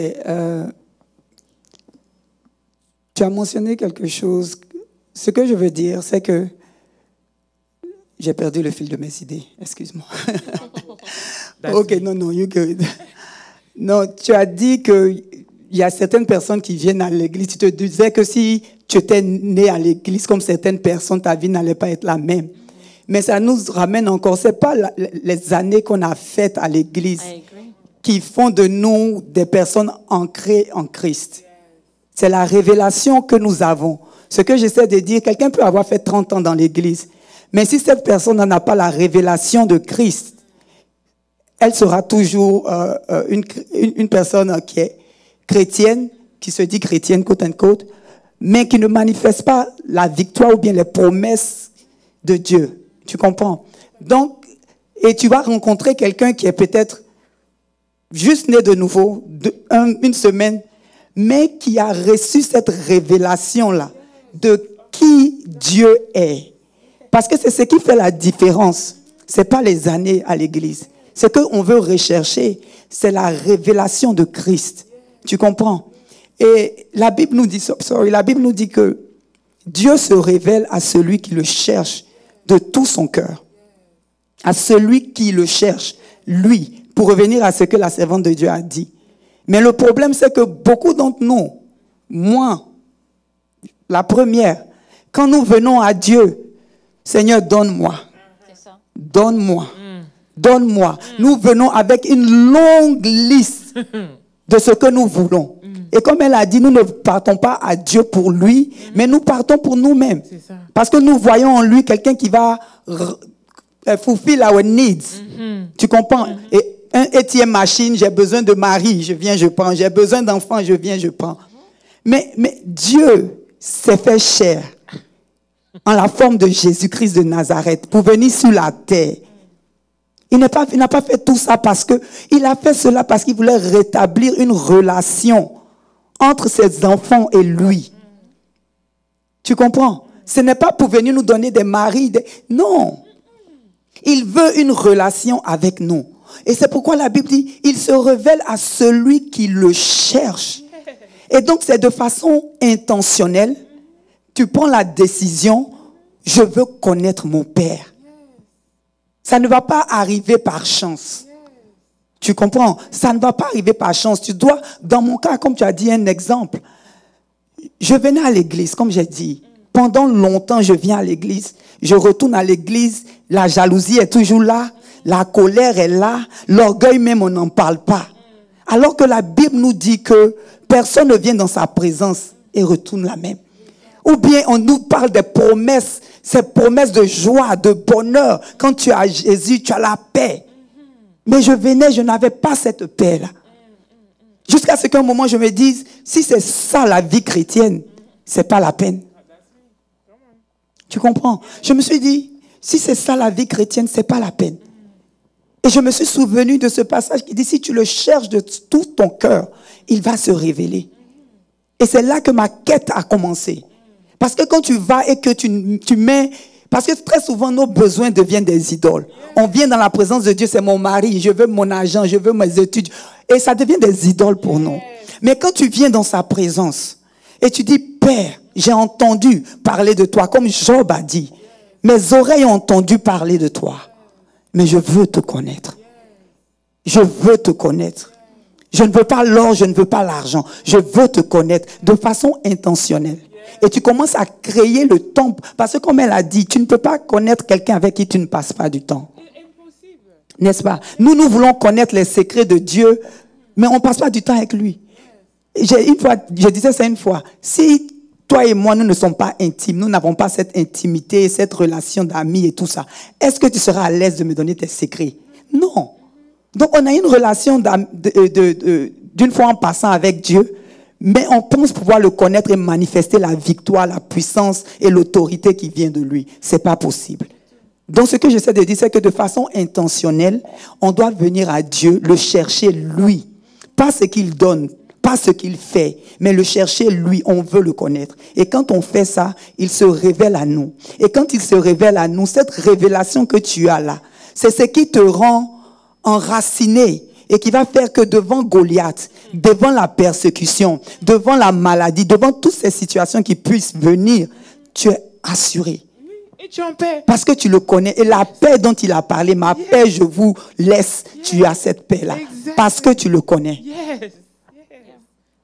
Tu as mentionné quelque chose. Ce que je veux dire, c'est que j'ai perdu le fil de mes idées. Excuse-moi. Ok, non, you're good. Non, tu as dit qu'il y a certaines personnes qui viennent à l'église. Tu te disais que si tu étais né à l'église comme certaines personnes, ta vie n'allait pas être la même. Mais ça nous ramène encore. Ce n'est pas les années qu'on a faites à l'église qui font de nous des personnes ancrées en Christ. C'est la révélation que nous avons. Ce que j'essaie de dire, quelqu'un peut avoir fait 30 ans dans l'église, mais si cette personne n'en a pas la révélation de Christ, elle sera toujours une personne qui est chrétienne, qui se dit chrétienne, quote unquote, mais qui ne manifeste pas la victoire ou bien les promesses de Dieu. Tu comprends? Donc, et tu vas rencontrer quelqu'un qui est peut-être juste né de nouveau, une semaine, mais qui a reçu cette révélation-là de qui Dieu est. Parce que c'est ce qui fait la différence. Ce n'est pas les années à l'église. Ce qu'on veut rechercher, c'est la révélation de Christ. Tu comprends? Et la Bible nous dit que Dieu se révèle à celui qui le cherche de tout son cœur. À celui qui le cherche, lui, pour revenir à ce que la servante de Dieu a dit. Mais le problème, c'est que beaucoup d'entre nous, moi, la première, quand nous venons à Dieu, Seigneur, donne-moi. Donne-moi. Donne-moi. Nous venons avec une longue liste de ce que nous voulons. Et comme elle a dit, nous ne partons pas à Dieu pour lui, mais nous partons pour nous-mêmes. Parce que nous voyons en lui quelqu'un qui va fulfill our needs. Tu comprends? Et un ATM machine, j'ai besoin de mari, je viens, je prends. J'ai besoin d'enfants, je viens, je prends. Mais Dieu s'est fait chair en la forme de Jésus-Christ de Nazareth pour venir sur la terre. Il n'a pas fait tout ça parce que, il a fait cela parce qu'il voulait rétablir une relation entre ses enfants et lui. Tu comprends? Ce n'est pas pour venir nous donner des maris. Non. Il veut une relation avec nous. Et c'est pourquoi la Bible dit, il se révèle à celui qui le cherche. Et donc c'est de façon intentionnelle. Tu prends la décision, je veux connaître mon Père. Ça ne va pas arriver par chance. Tu comprends? Ça ne va pas arriver par chance. Tu dois, dans mon cas, comme tu as dit un exemple, je venais à l'église, comme j'ai dit. Pendant longtemps, je viens à l'église. Je retourne à l'église. La jalousie est toujours là. La colère est là. L'orgueil même, on n'en parle pas. Alors que la Bible nous dit que personne ne vient dans sa présence et retourne la même. Ou bien on nous parle des promesses, ces promesses de joie, de bonheur. Quand tu as Jésus, tu as la paix. Mais je venais, je n'avais pas cette paix-là. Jusqu'à ce qu'un moment je me dise, si c'est ça la vie chrétienne, c'est pas la peine. Tu comprends? Je me suis dit, si c'est ça la vie chrétienne, c'est pas la peine. Et je me suis souvenu de ce passage qui dit, si tu le cherches de tout ton cœur, il va se révéler. Et c'est là que ma quête a commencé. Parce que quand tu vas et que tu mets... Parce que très souvent, nos besoins deviennent des idoles. On vient dans la présence de Dieu, c'est mon mari, je veux mon argent, je veux mes études. Et ça devient des idoles pour nous. Mais quand tu viens dans sa présence et tu dis, Père, j'ai entendu parler de toi, comme Job a dit. Mes oreilles ont entendu parler de toi. Mais je veux te connaître. Je veux te connaître. Je ne veux pas l'or, je ne veux pas l'argent. Je veux te connaître de façon intentionnelle. Et tu commences à créer le temps. Parce que comme elle a dit, tu ne peux pas connaître quelqu'un avec qui tu ne passes pas du temps. N'est-ce pas? Nous voulons connaître les secrets de Dieu, mais on ne passe pas du temps avec lui. Je disais ça une fois. Si toi et moi, nous ne sommes pas intimes, nous n'avons pas cette intimité, cette relation d'amis et tout ça, est-ce que tu seras à l'aise de me donner tes secrets? Non. Donc, on a une relation d'une fois en passant avec Dieu, mais on pense pouvoir le connaître et manifester la victoire, la puissance et l'autorité qui vient de lui. C'est pas possible. Donc, ce que j'essaie de dire, c'est que de façon intentionnelle, on doit venir à Dieu, le chercher lui. Pas ce qu'il donne, pas ce qu'il fait, mais le chercher lui, on veut le connaître. Et quand on fait ça, il se révèle à nous. Et quand il se révèle à nous, cette révélation que tu as là, c'est ce qui te rend enraciné et qui va faire que devant Goliath, devant la persécution, devant la maladie, devant toutes ces situations qui puissent venir, tu es assuré. Et tu es en paix. Parce que tu le connais. Et la paix dont il a parlé, ma paix, je vous laisse. Tu as cette paix-là. Exactly. Parce que tu le connais. Yes.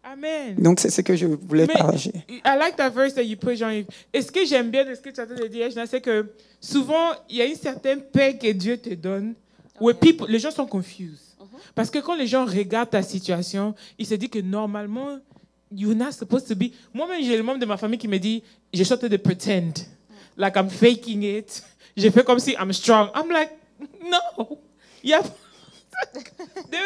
Amen. Donc, c'est ce que je voulais partager. I like that verse that you put, Jean-Yves. Et ce que j'aime bien de ce que tu as dit, c'est que souvent, il y a une certaine paix que Dieu te donne où les gens sont confused. Parce que quand les gens regardent ta situation, ils se disent que normalement, you're not supposed to be. Moi-même, j'ai le membre de ma famille qui me dit, j'ai sorti de pretend. Like I'm faking it. J'ai fait comme si I'm strong. I'm like, no. There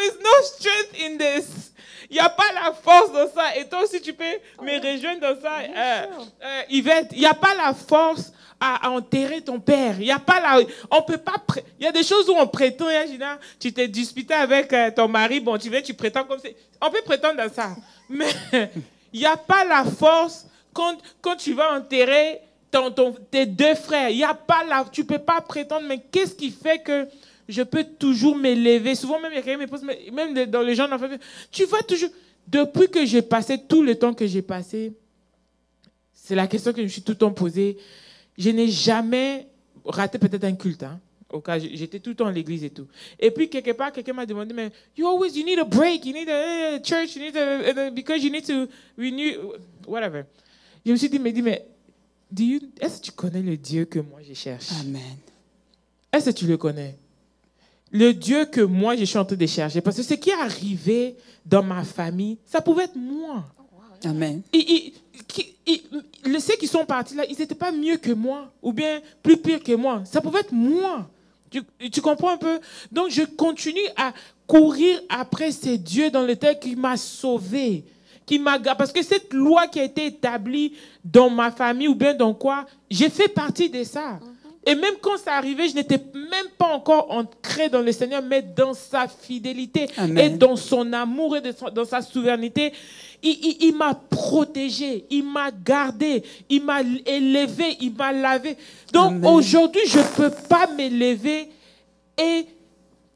is no strength in this. Il n'y a pas la force dans ça. Et toi aussi, tu peux me rejoindre dans ça. Yvette, il n'y a pas la force à enterrer ton père. Il y a pas on peut pas. Il y a des choses où on prétend. Tu t'es disputé avec ton mari. Bon, tu prétends comme ça. On peut prétendre à ça. Mais il n'y a pas la force quand tu vas enterrer tes deux frères. Il y a pas tu peux pas prétendre. Mais qu'est-ce qui fait que je peux toujours m'élever? Souvent, même, il y a quelqu'un qui me pose, même dans les gens de la famille, tu vas toujours. Depuis que j'ai passé tout le temps que j'ai passé, c'est la question que je me suis tout le temps posée. Je n'ai jamais raté peut-être un culte. Hein, au cas, j'étais tout le temps à l'église et tout. Et puis, quelque part, quelqu'un m'a demandé, mais you need a break, you need a church, because you need to renew, whatever. Je me suis dit, mais est-ce que tu connais le Dieu que moi je cherche? Amen. Est-ce que tu le connais? Le Dieu que moi, je suis en train de chercher. Parce que ce qui est arrivé dans ma famille, ça pouvait être moi. Amen. Ceux qui sont partis là, ils n'étaient pas mieux que moi. Ou bien plus pire que moi. Ça pouvait être moi. Tu comprends un peu? Donc, je continue à courir après ces dieux dans lequel qui m'a sauvé. Parce que cette loi qui a été établie dans ma famille ou bien dans quoi, j'ai fait partie de ça. Et même quand ça arrivait, je n'étais même pas encore ancré dans le Seigneur, mais dans sa fidélité. Amen. Et dans son amour et dans sa souveraineté. Il m'a protégé, il m'a gardé, il m'a élevé, il m'a lavé. Donc aujourd'hui, je ne peux pas m'élever et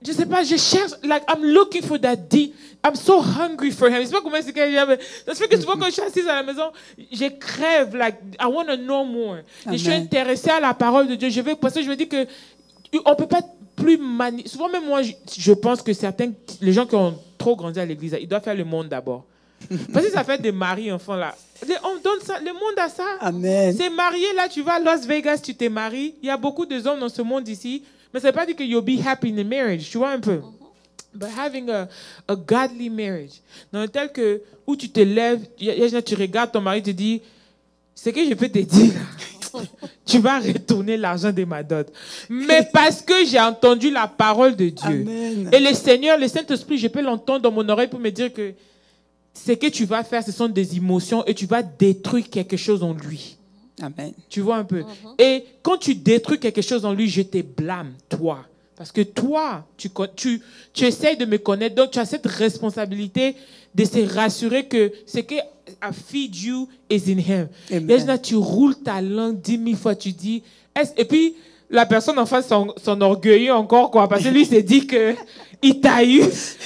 je ne sais pas, je cherche, I'm looking for that deep. I'm so hungry for him. Je ne sais pas comment c'est que ça fait que souvent quand je suis assise à la maison, je crève, I want to know more. Je suis intéressée à la parole de Dieu. Parce que je me dis que on ne peut pas plus souvent même moi, je pense que les gens qui ont trop grandi à l'église, ils doivent faire le monde d'abord. Parce que ça fait des maris enfants là. On donne ça, le monde a ça. Amen. C'est marié là, tu vas à Las Vegas, tu t'es marié. Il y a beaucoup de hommes dans ce monde ici. Mais ça ne veut pas dire que you'll be happy in the marriage, tu vois un peu. But having a godly marriage, dans le tel que où tu te lèves, tu regardes ton mari, tu te dis, ce que je peux te dire, tu vas retourner l'argent de ma dot. Mais parce que j'ai entendu la parole de Dieu. Amen. Et le Seigneur, le Saint-Esprit, je peux l'entendre dans mon oreille pour me dire que ce que tu vas faire, ce sont des émotions et tu vas détruire quelque chose en lui. Amen. Tu vois un peu. Et quand tu détruis quelque chose en lui, je te blâme, toi. Parce que toi, tu essayes de me connaître, donc tu as cette responsabilité de se rassurer que ce que I feed you is in him. Et là, tu roules ta langue 10 000 fois, tu dis... Et puis, la personne en face s'enorgueillit encore, quoi, parce que lui s'est dit qu'il t'a eu.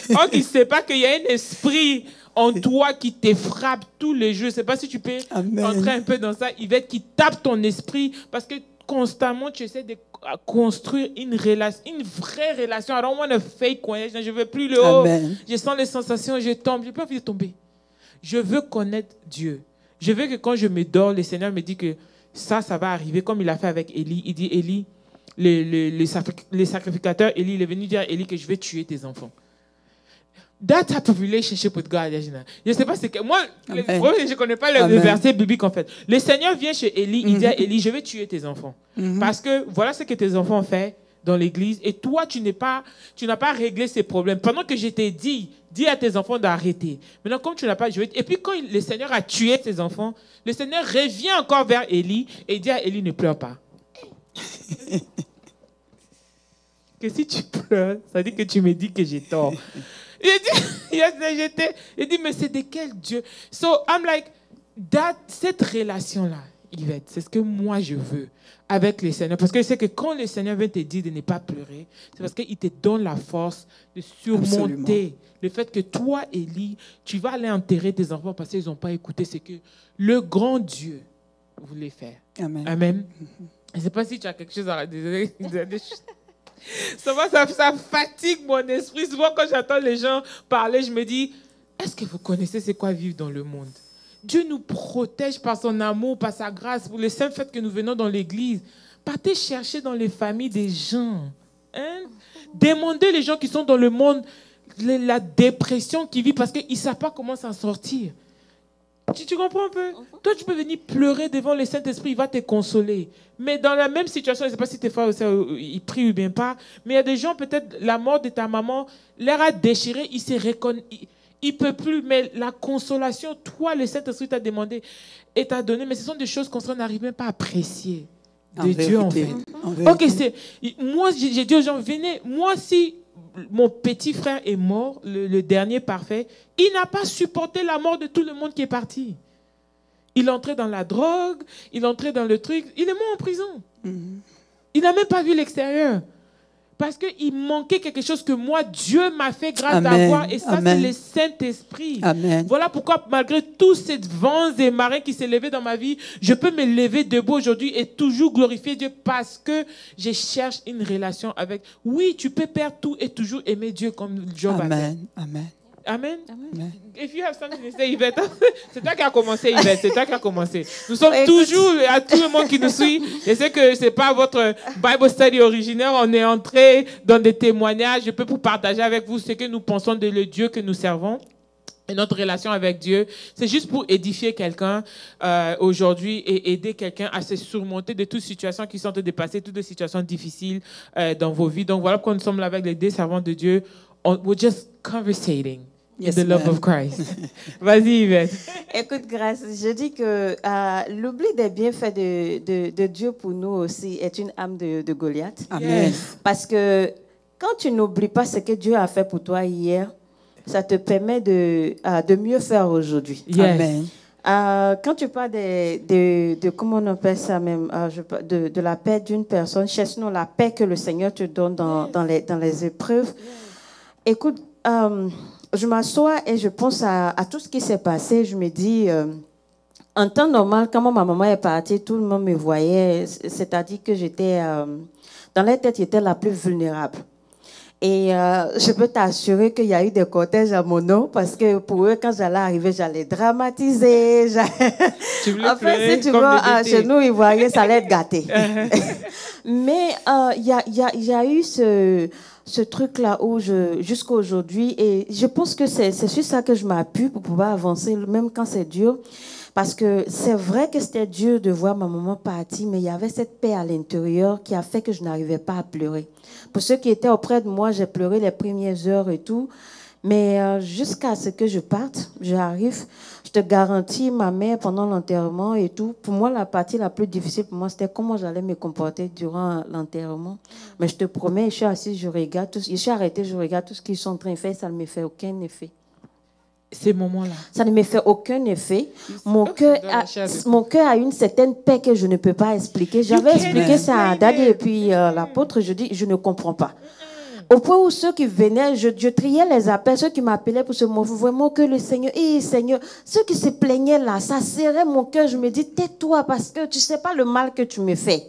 Donc, il ne sait pas qu'il y a un esprit en toi qui te frappe tous les jours. Je ne sais pas si tu peux entrer un peu dans ça, Yvette, qui tape ton esprit, parce que constamment, tu essaies de construire une vraie relation. I don't want a fake one. Je ne veux plus le haut. Je sens les sensations, je tombe. Je n'ai pas envie de tomber. Je veux connaître Dieu. Je veux que quand je me dors, le Seigneur me dit que ça va arriver, comme il a fait avec Élie. Il dit, Élie, les sacrificateurs, Élie, il est venu dire à Élie que je vais tuer tes enfants. That type of relationship with God, je ne sais pas, c'est que moi, je ne connais pas le verset biblique en fait. Le Seigneur vient chez Élie, il dit à Élie, je vais tuer tes enfants. Parce que voilà ce que tes enfants ont fait dans l'église et toi, tu n'as pas réglé ces problèmes. Pendant que je t'ai dit, dis à tes enfants d'arrêter. Maintenant, comme tu n'as pas joué, et puis quand le Seigneur a tué tes enfants, le Seigneur revient encore vers Élie et dit à Élie, ne pleure pas. Que si tu pleures, ça dit que tu me dis que j'ai tort. Il dit, mais c'est de quel Dieu? So, I'm like, cette relation-là, Yvette, c'est ce que moi je veux avec le Seigneur. Parce que je sais que quand le Seigneur vient te dire de ne pas pleurer, c'est parce qu'il te donne la force de surmonter le fait que toi, Élie, tu vas aller enterrer tes enfants parce qu'ils n'ont pas écouté ce que le grand Dieu voulait faire. Amen. Amen. Je ne sais pas si tu as quelque chose à dire. Ça fatigue mon esprit. Souvent, quand j'entends les gens parler, je me dis, est-ce que vous connaissez c'est quoi vivre dans le monde? Dieu nous protège par son amour, par sa grâce, pour le simple fait que nous venons dans l'église. Partez chercher dans les familles des gens. Hein? Demandez les gens qui sont dans le monde la dépression qu'ils vivent parce qu'ils ne savent pas comment s'en sortir. Tu comprends un peu? Toi, tu peux venir pleurer devant le Saint-Esprit, il va te consoler. Mais dans la même situation, je ne sais pas si tes frères ils prient ou bien pas, mais il y a des gens, peut-être, la mort de ta maman leur a déchiré, ils se reconnaissent. Il ne peut plus, mais la consolation, toi, le Saint-Esprit t'a demandé et t'a donné, mais ce sont des choses qu'on n'arrive même pas à apprécier de Dieu, en fait. Ok, moi, j'ai dit aux gens, venez, moi, si mon petit frère est mort, le dernier parfait, il n'a pas supporté la mort de tout le monde qui est parti. Il entrait dans la drogue, il entrait dans le truc, il est mort en prison. Il n'a même pas vu l'extérieur. Parce qu'il manquait quelque chose que moi, Dieu m'a fait grâce d'avoir. Et ça, c'est le Saint-Esprit. Voilà pourquoi, malgré tous ces vents et marées qui s'est levé dans ma vie, je peux me lever debout aujourd'hui et toujours glorifier Dieu parce que je cherche une relation avec. Oui, tu peux perdre tout et toujours aimer Dieu comme Job a fait. Amen. If you have something to say, Yvette, c'est toi qui as commencé, Yvette, c'est toi qui as commencé. Nous sommes toujours, à tout le monde qui nous suit, je sais que ce n'est pas votre Bible study originaire, on est entré dans des témoignages, je peux vous partager avec vous ce que nous pensons de le Dieu que nous servons. Et notre relation avec Dieu, c'est juste pour édifier quelqu'un aujourd'hui et aider quelqu'un à se surmonter de toutes situations qui sont dépassées, toutes les situations difficiles dans vos vies. Donc voilà pourquoi nous sommes là avec les deux servants de Dieu. We're just conversating. Yes, the love of Christ. Vas-y, Yvette. Écoute, Grâce, je dis que l'oubli des bienfaits de Dieu pour nous aussi est une âme de Goliath. Amen. Parce que quand tu n'oublies pas ce que Dieu a fait pour toi hier, ça te permet de mieux faire aujourd'hui. Amen. Quand tu parles de comment on appelle ça même, de la paix d'une personne, cherche-nous la paix que le Seigneur te donne dans les épreuves. Écoute, je m'assois et je pense à tout ce qui s'est passé. Je me dis, en temps normal, quand ma maman est partie, tout le monde me voyait. C'est-à-dire que j'étais, dans la tête, j'étais la plus vulnérable. Et je peux t'assurer qu'il y a eu des cortèges à mon nom parce que pour eux, quand j'allais arriver, j'allais dramatiser. Tu voulais pleurer si tu vois, chez nous, ils voyaient, ça allait être gâté. Mais il y a eu ce truc-là où jusqu'à aujourd'hui, et je pense que c'est sur ça que je m'appuie pour pouvoir avancer, même quand c'est dur. Parce que c'est vrai que c'était dur de voir ma maman partir, mais il y avait cette paix à l'intérieur qui a fait que je n'arrivais pas à pleurer. Pour ceux qui étaient auprès de moi, j'ai pleuré les premières heures et tout. Mais jusqu'à ce que je parte, j'arrive, je te garantis, ma mère, pendant l'enterrement et tout, pour moi, la partie la plus difficile pour moi, c'était comment j'allais me comporter durant l'enterrement. Mais je te promets, je suis assise, je regarde, je suis arrêtée, je regarde tout ce qu'ils sont en train de faire, ça ne me fait aucun effet. Ces moments-là. Ça ne me fait aucun effet. Mon cœur a une certaine paix que je ne peux pas expliquer. J'avais expliqué ça à Daddy et puis l'apôtre, je dis, je ne comprends pas. Au point où ceux qui venaient, je triais les appels, ceux qui m'appelaient pour ce mot, vraiment que le Seigneur, Seigneur, ceux qui se plaignaient là, ça serrait mon cœur. Je me dis, tais-toi parce que tu ne sais pas le mal que tu me fais.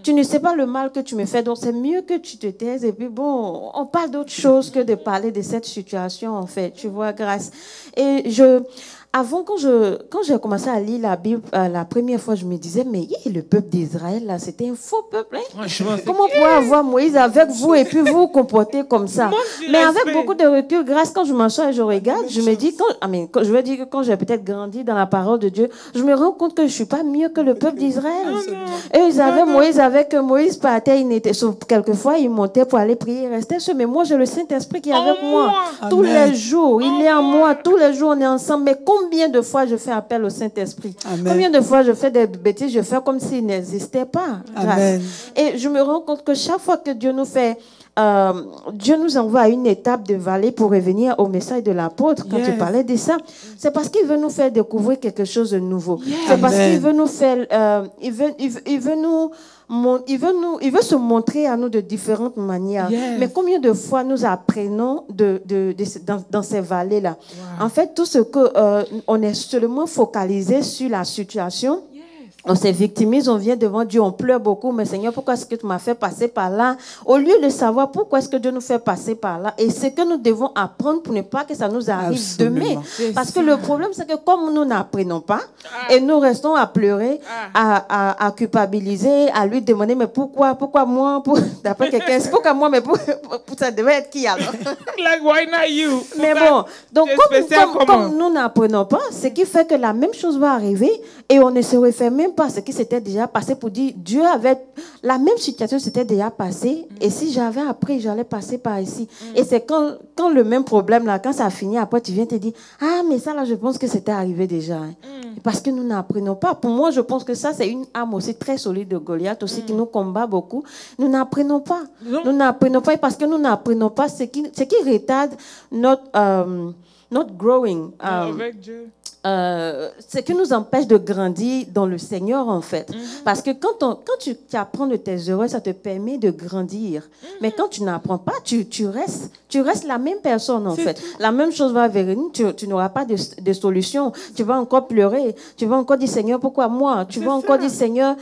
Tu ne sais pas le mal que tu me fais, donc c'est mieux que tu te taises. Et puis bon, on parle d'autre chose que de parler de cette situation, en fait. Tu vois, Grâce. Et Avant, quand j'ai commencé à lire la Bible, la première fois, je me disais, mais le peuple d'Israël, là, c'était un faux peuple. Hein? Franchement, Comment pouvoir avoir Moïse avec vous et puis vous vous comporter comme ça? Mais avec beaucoup de recul, grâce, quand je m'assois et je regarde, je me dis, je veux dire que quand j'ai peut-être grandi dans la parole de Dieu, je me rends compte que je ne suis pas mieux que le peuple d'Israël. Et ils avaient Moïse, avec Moïse partait, sauf quelquefois, il montait pour aller prier, il restait seul. Mais moi, j'ai le Saint-Esprit qui est avec moi. Tous les jours, il est en moi. Tous les jours, on est ensemble. Mais combien de fois je fais appel au Saint-Esprit? Combien de fois je fais des bêtises? Je fais comme s'il n'existait pas. Amen. Et je me rends compte que chaque fois que Dieu nous fait... Dieu nous envoie à une étape de vallée pour revenir au message de l'apôtre. Quand tu parlais de ça, c'est parce qu'il veut nous faire découvrir quelque chose de nouveau. C'est parce qu'il veut nous faire... il veut se montrer à nous de différentes manières. Mais combien de fois nous apprenons dans ces vallées-là? En fait, tout ce que on est seulement focalisé sur la situation. On se victimise, on vient devant Dieu, on pleure beaucoup. Mais Seigneur, pourquoi est-ce que tu m'as fait passer par là? Au lieu de savoir pourquoi est-ce que Dieu nous fait passer par là. Et c'est que nous devons apprendre pour ne pas que ça nous arrive demain. Parce que le problème, c'est que comme nous n'apprenons pas, et nous restons à pleurer, à culpabiliser, à lui demander, mais pourquoi moi? D'après quelqu'un, c'est pourquoi moi? Mais pour ça devait être qui alors? Like, why not you? Mais bon, donc comme nous n'apprenons pas, ce qui fait que la même chose va arriver et on ne se refait même pas ce qui s'était déjà passé pour dire Dieu avait la même situation s'était déjà passée et si j'avais appris j'allais passer par ici. Et c'est quand le même problème là, quand ça finit après tu viens te dire mais ça là je pense que c'était arrivé déjà. Parce que nous n'apprenons pas. Pour moi je pense que ça c'est une âme aussi très solide de Goliath aussi qui nous combat beaucoup. Nous n'apprenons pas. Nous n'apprenons pas et parce que nous n'apprenons pas ce qui retarde notre growing. Avec Dieu. Ce qui nous empêche de grandir dans le Seigneur en fait. Parce que quand tu apprends de tes erreurs, ça te permet de grandir. Mais quand tu n'apprends pas, tu restes la même personne en fait. La même chose va venir, tu n'auras pas de solution. Tu vas encore pleurer, tu vas encore dire Seigneur, pourquoi moi? Tu vas encore dire Seigneur,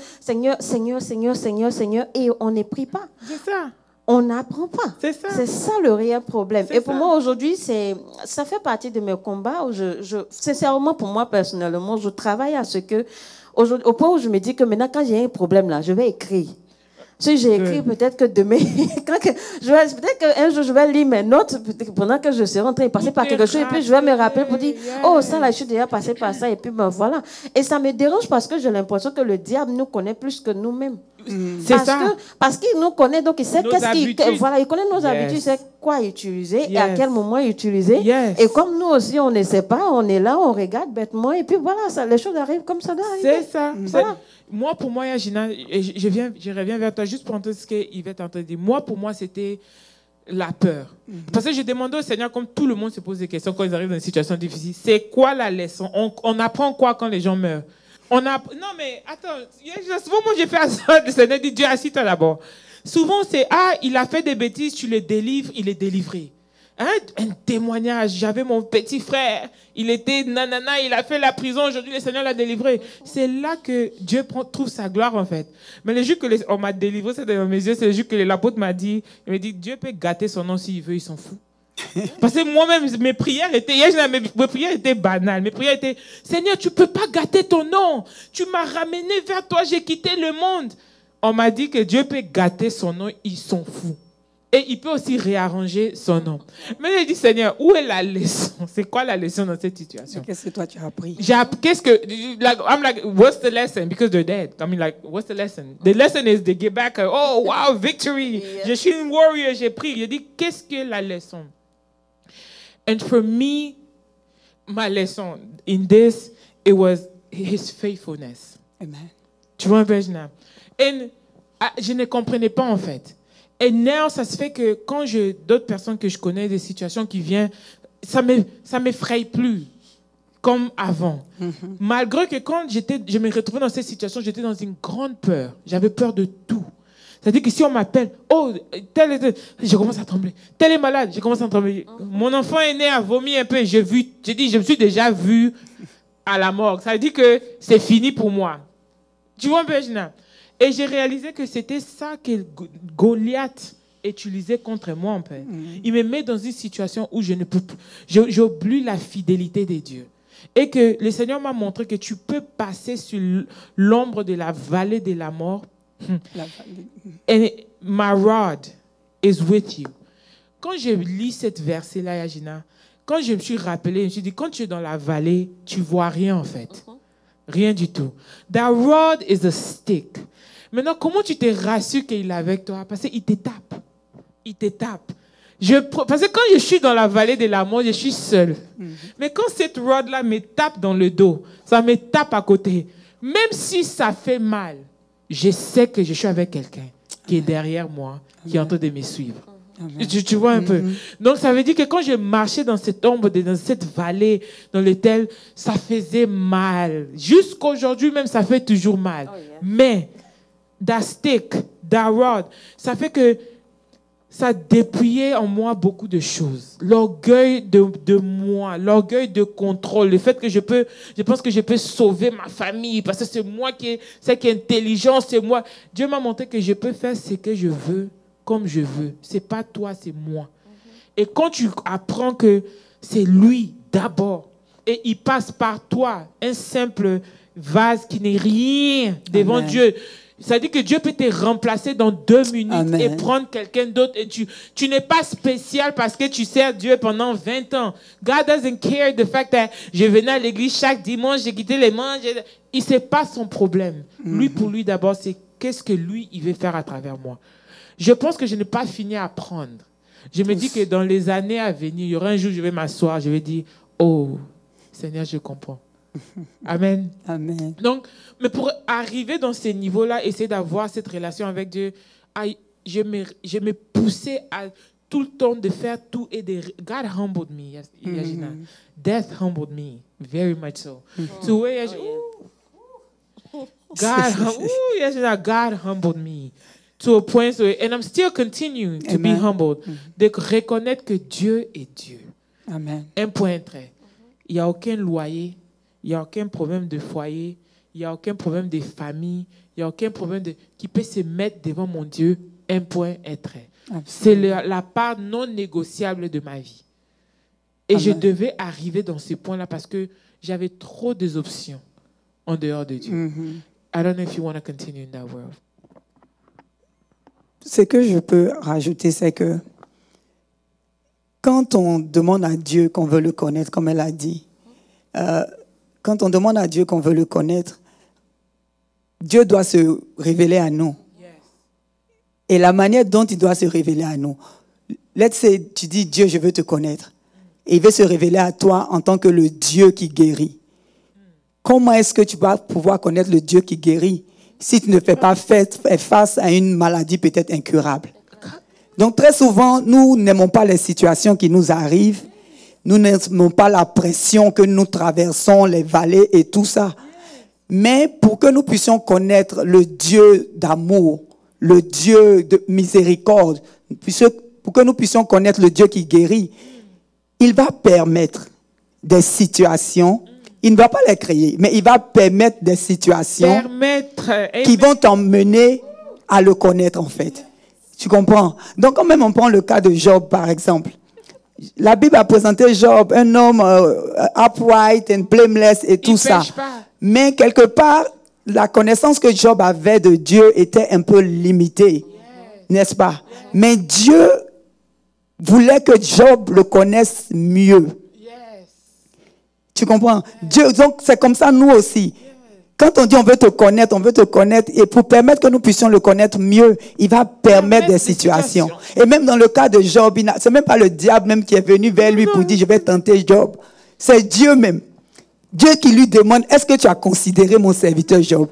et on ne prie pas. C'est ça. On n'apprend pas. C'est ça le réel problème. Et pour moi, aujourd'hui, ça fait partie de mes combats. Sincèrement, pour moi, personnellement, je travaille à ce que... Au point où je me dis que maintenant, quand j'ai un problème, là, je vais écrire. Si j'ai écrit, peut-être que demain... peut-être qu'un jour, je vais lire mes notes pendant que je serai en train de passer par quelque chose. Et puis, je vais me rappeler pour dire, ça, là, je suis déjà passé par ça. Et puis, voilà. Et ça me dérange parce que j'ai l'impression que le diable nous connaît plus que nous-mêmes. Parce qu'il nous connaît, donc il sait il connaît nos habitudes, il sait quoi utiliser et à quel moment utiliser. Et comme nous aussi, on ne sait pas, on est là, on regarde bêtement, et puis voilà, les choses arrivent comme ça doit arriver. C'est ça. Voilà. Moi, pour moi, Yagina, je reviens vers toi juste pour entendre ce qu'Yvette a entendu. Moi, pour moi, c'était la peur. Parce que je demandais au Seigneur, comme tout le monde se pose des questions quand ils arrivent dans une situation difficile, c'est quoi la leçon? On apprend quoi quand les gens meurent? Non, mais attends, souvent, moi, j'ai fait ça, le Seigneur dit, Dieu, assis-toi d'abord. Souvent, c'est, il a fait des bêtises, tu le délivres, il est délivré. Un témoignage, j'avais mon petit frère, il était nanana, il a fait la prison, aujourd'hui, le Seigneur l'a délivré. C'est là que Dieu trouve sa gloire, en fait. Mais le jour que on m'a délivré, c'est dans mes yeux, c'est le jour que l'apôtre m'a dit, il m'a dit, Dieu peut gâter son nom s'il veut, il s'en fout. Parce que moi-même, mes prières étaient banales. Mes prières étaient, Seigneur, tu ne peux pas gâter ton nom. Tu m'as ramené vers toi, j'ai quitté le monde. On m'a dit que Dieu peut gâter son nom, il s'en fout. Et il peut aussi réarranger son nom. Mais j'ai dit, Seigneur, où est la leçon? C'est quoi la leçon dans cette situation? Qu'est-ce que toi tu as appris? I'm like, what's the lesson? Because they're dead. I mean, like, what's the lesson? The lesson is they get back, oh, wow, victory. Je suis une warrior, j'ai pris. J'ai dit, qu'est-ce que la leçon? And for me, my lesson in this, it was his faithfulness. Amen. Tu vois un peu, Gina? Et je ne comprenais pas, en fait. Et now, ça se fait que quand d'autres personnes que je connais, des situations qui viennent, ça m'effraie plus comme avant. Malgré que quand je me retrouvais dans cette situation, j'étais dans une grande peur. J'avais peur de tout. C'est-à-dire que si on m'appelle, tel, je commence à trembler. Tel est malade, je commence à trembler. Mon enfant est né, a vomi un peu. Je me suis déjà vu à la morgue. Ça veut dire que c'est fini pour moi. Tu vois un peu, Gina? Et j'ai réalisé que c'était ça que Goliath utilisait contre moi, en fait. Il me met dans une situation où je ne peux plus. J'oublie la fidélité de Dieu. Et que le Seigneur m'a montré que tu peux passer sur l'ombre de la vallée de la mort. And my rod is with you. Quand je lis cette verset-là, Yajina, quand je me suis rappelé, je me suis dit, quand tu es dans la vallée, tu vois rien en fait. Rien du tout. That rod is a stick. Maintenant, comment tu te rassures qu'il est avec toi? Parce qu'il te tape. Il te tape. Parce que quand je suis dans la vallée de la mort, je suis seul. Mais quand cette rod-là me tape dans le dos, ça me tape à côté, même si ça fait mal, je sais que je suis avec quelqu'un qui est derrière moi, qui est en train de me suivre. Tu vois un peu. Donc, ça veut dire que quand je marchais dans cette ombre, dans cette vallée dans laquelle ça faisait mal. Jusqu'aujourd'hui même, ça fait toujours mal. Mais, that stick, that rod, ça fait que ça dépouillait en moi beaucoup de choses. L'orgueil de moi, l'orgueil de contrôle, le fait que je pense que je peux sauver ma famille parce que c'est moi qui est intelligent, c'est moi. Dieu m'a montré que je peux faire ce que je veux, comme je veux. C'est pas toi, c'est moi. Et quand tu apprends que c'est lui d'abord, et il passe par toi, un simple vase qui n'est rien devant Dieu, ça dit que Dieu peut te remplacer dans 2 minutes et prendre quelqu'un d'autre. Et tu n'es pas spécial parce que tu sers Dieu pendant 20 ans. God doesn't care the fact that je venais à l'église chaque dimanche, j'ai quitté les manches. Il sait pas son problème. Lui, pour lui d'abord, c'est qu'est-ce que lui, il veut faire à travers moi. Je pense que je n'ai pas fini à apprendre. Je me dis que dans les années à venir, il y aura un jour, je vais m'asseoir, je vais dire, oh, Seigneur, je comprends. Amen. Amen. Donc, mais pour arriver dans ces niveaux-là, essayer d'avoir cette relation avec Dieu, je me poussais à tout le temps de faire tout et de... God humbled me, Yajina. Death humbled me, very much so. So, God humbled me. To a point where, and I'm still continuing to be humbled, de reconnaître que Dieu est Dieu. Amen. Un point trait. Il n'y a aucun loyer, il n'y a aucun problème de foyer, il n'y a aucun problème de famille, il n'y a aucun problème qui peut se mettre devant mon Dieu. Un point, un trait. C'est la part non négociable de ma vie. Et je devais arriver dans ce point-là parce que j'avais trop d'options en dehors de Dieu. I don't know if you want to continue in that world. Ce que je peux rajouter, c'est que quand on demande à Dieu qu'on veut le connaître, comme elle a dit, quand on demande à Dieu qu'on veut le connaître, Dieu doit se révéler à nous. Yes. Et la manière dont il doit se révéler à nous, let's say, tu dis, Dieu, je veux te connaître. Et il veut se révéler à toi en tant que le Dieu qui guérit. Comment est-ce que tu vas pouvoir connaître le Dieu qui guérit si tu ne fais pas face à une maladie peut-être incurable? Donc très souvent, nous n'aimons pas les situations qui nous arrivent. Nous n'aimons pas la pression que nous traversons, les vallées et tout ça. Mais pour que nous puissions connaître le Dieu d'amour, le Dieu de miséricorde, pour que nous puissions connaître le Dieu qui guérit, il va permettre des situations. Il ne va pas les créer, mais il va permettre des situations qui vont t'emmener à le connaître en fait. Tu comprends? Donc quand même on prend le cas de Job par exemple. La Bible a présenté Job, un homme upright and blameless et tout ça. Mais quelque part, la connaissance que Job avait de Dieu était un peu limitée, n'est-ce pas? Mais Dieu voulait que Job le connaisse mieux. Tu comprends? Dieu, donc c'est comme ça nous aussi. Quand on dit on veut te connaître, et pour permettre que nous puissions le connaître mieux, il va permettre des situations. Et même dans le cas de Job, c'est même pas le diable même qui est venu vers lui pour dire je vais tenter Job. C'est Dieu même. Dieu qui lui demande, est-ce que tu as considéré mon serviteur Job?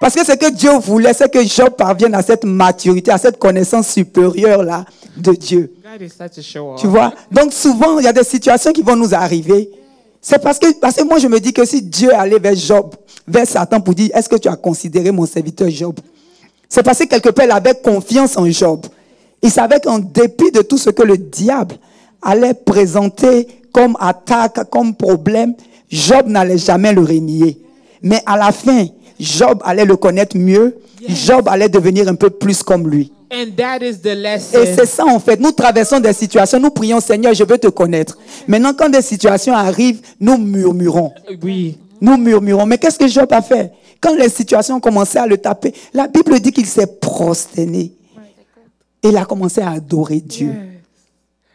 Parce que ce que Dieu voulait, c'est que Job parvienne à cette maturité, à cette connaissance supérieure là de Dieu. Tu vois? Donc souvent, il y a des situations qui vont nous arriver. C'est parce que moi je me dis que si Dieu allait vers Job, vers Satan pour dire, est-ce que tu as considéré mon serviteur Job? C'est parce que quelque part il avait confiance en Job. Il savait qu'en dépit de tout ce que le diable allait présenter comme attaque, comme problème, Job n'allait jamais le renier. Mais à la fin, Job allait le connaître mieux. Job allait devenir un peu plus comme lui. And that is the lesson. Et c'est ça en fait. Nous traversons des situations, nous prions Seigneur, je veux te connaître. Maintenant, quand des situations arrivent, nous murmurons. Oui. Nous murmurons. Mais qu'est-ce que Job a fait? Quand les situations ont commencé à le taper, la Bible dit qu'il s'est prosterné. Et il a commencé à adorer Dieu.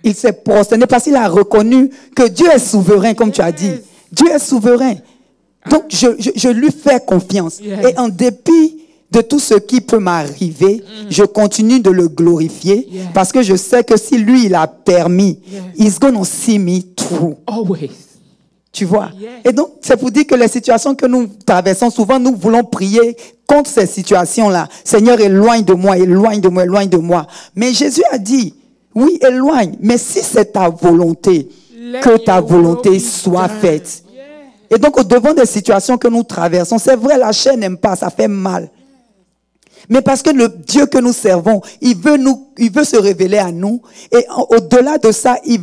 Il s'est prosterné parce qu'il a reconnu que Dieu est souverain, comme tu as dit. Dieu est souverain. Donc, je lui fais confiance. Et en dépit de tout ce qui peut m'arriver, je continue de le glorifier parce que je sais que si lui, il a permis, he's gonna see me through. Always. Tu vois? Et donc, c'est pour dire que les situations que nous traversons, souvent, nous voulons prier contre ces situations-là. Seigneur, éloigne de moi, éloigne de moi, éloigne de moi. Mais Jésus a dit, oui, éloigne. Mais si c'est ta volonté, que ta volonté soit faite. Et donc, au devant des situations que nous traversons, c'est vrai, la chair n'aime pas, ça fait mal. Mais parce que le Dieu que nous servons, il veut se révéler à nous. Et au-delà de ça, he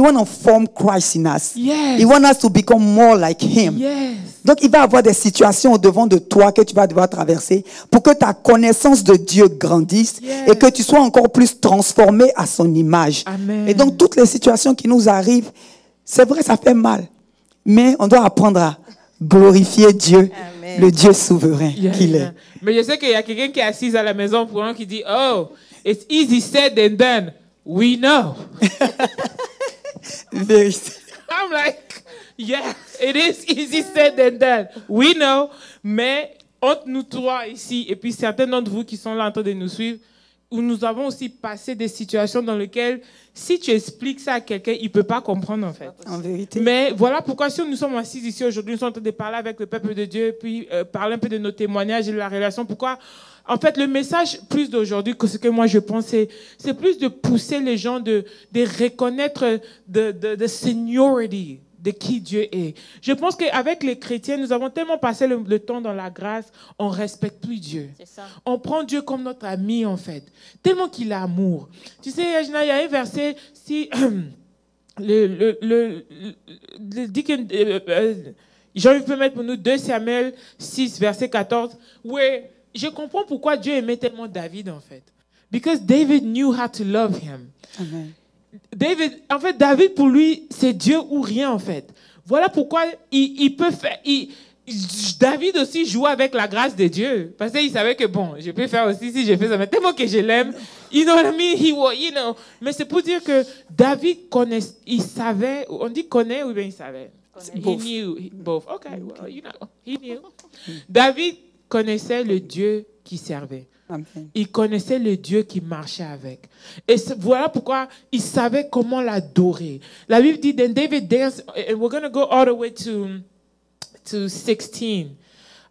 want to form Christ in us. Yes. He want us to become more like him. Yes. Donc, il va y avoir des situations au devant de toi que tu vas devoir traverser pour que ta connaissance de Dieu grandisse et que tu sois encore plus transformé à son image. Amen. Et donc, toutes les situations qui nous arrivent, c'est vrai, ça fait mal. Mais on doit apprendre à glorifier Dieu, le Dieu souverain qu'il est. Mais je sais qu'il y a quelqu'un qui est assis à la maison pour un qui dit, oh, it's easy said than done. We know. I'm like, yeah, it is easy said than done. We know. Mais entre nous trois ici, et puis certains d'entre vous qui sont là en train de nous suivre, où nous avons aussi passé des situations dans lesquelles, si tu expliques ça à quelqu'un, il ne peut pas comprendre en fait. En vérité. Mais voilà pourquoi si nous sommes assis ici aujourd'hui, nous sommes en train de parler avec le peuple de Dieu, puis parler un peu de nos témoignages et de la relation. Pourquoi? En fait, le message plus d'aujourd'hui que ce que moi je pense, c'est plus de pousser les gens de reconnaître de seniority de qui Dieu est. Je pense qu'avec les chrétiens, nous avons tellement passé le temps dans la grâce, on ne respecte plus Dieu. On prend Dieu comme notre ami, en fait. Tellement qu'il a amour. Tu sais, il y a un verset, si Jean peut mettre pour nous 2 Samuel 6, verset 14, où je comprends pourquoi Dieu aimait tellement David, en fait. Because David knew how to love him. Amen. David, pour lui, c'est Dieu ou rien, en fait. Voilà pourquoi il peut faire... David aussi jouait avec la grâce de Dieu. Parce qu'il savait que, bon, je peux faire aussi si je fais ça. Mais tellement que je l'aime, you know what I mean? Mais c'est pour dire que David il savait... On dit connaît ou bien il savait? He knew both. Okay, well, you know, he knew. David connaissait le Dieu qui servait. Amen. Il connaissait le Dieu qui marchait avec. Et voilà pourquoi il savait comment l'adorer. La Bible dit, then David danced, and we're going to go all the way to 16,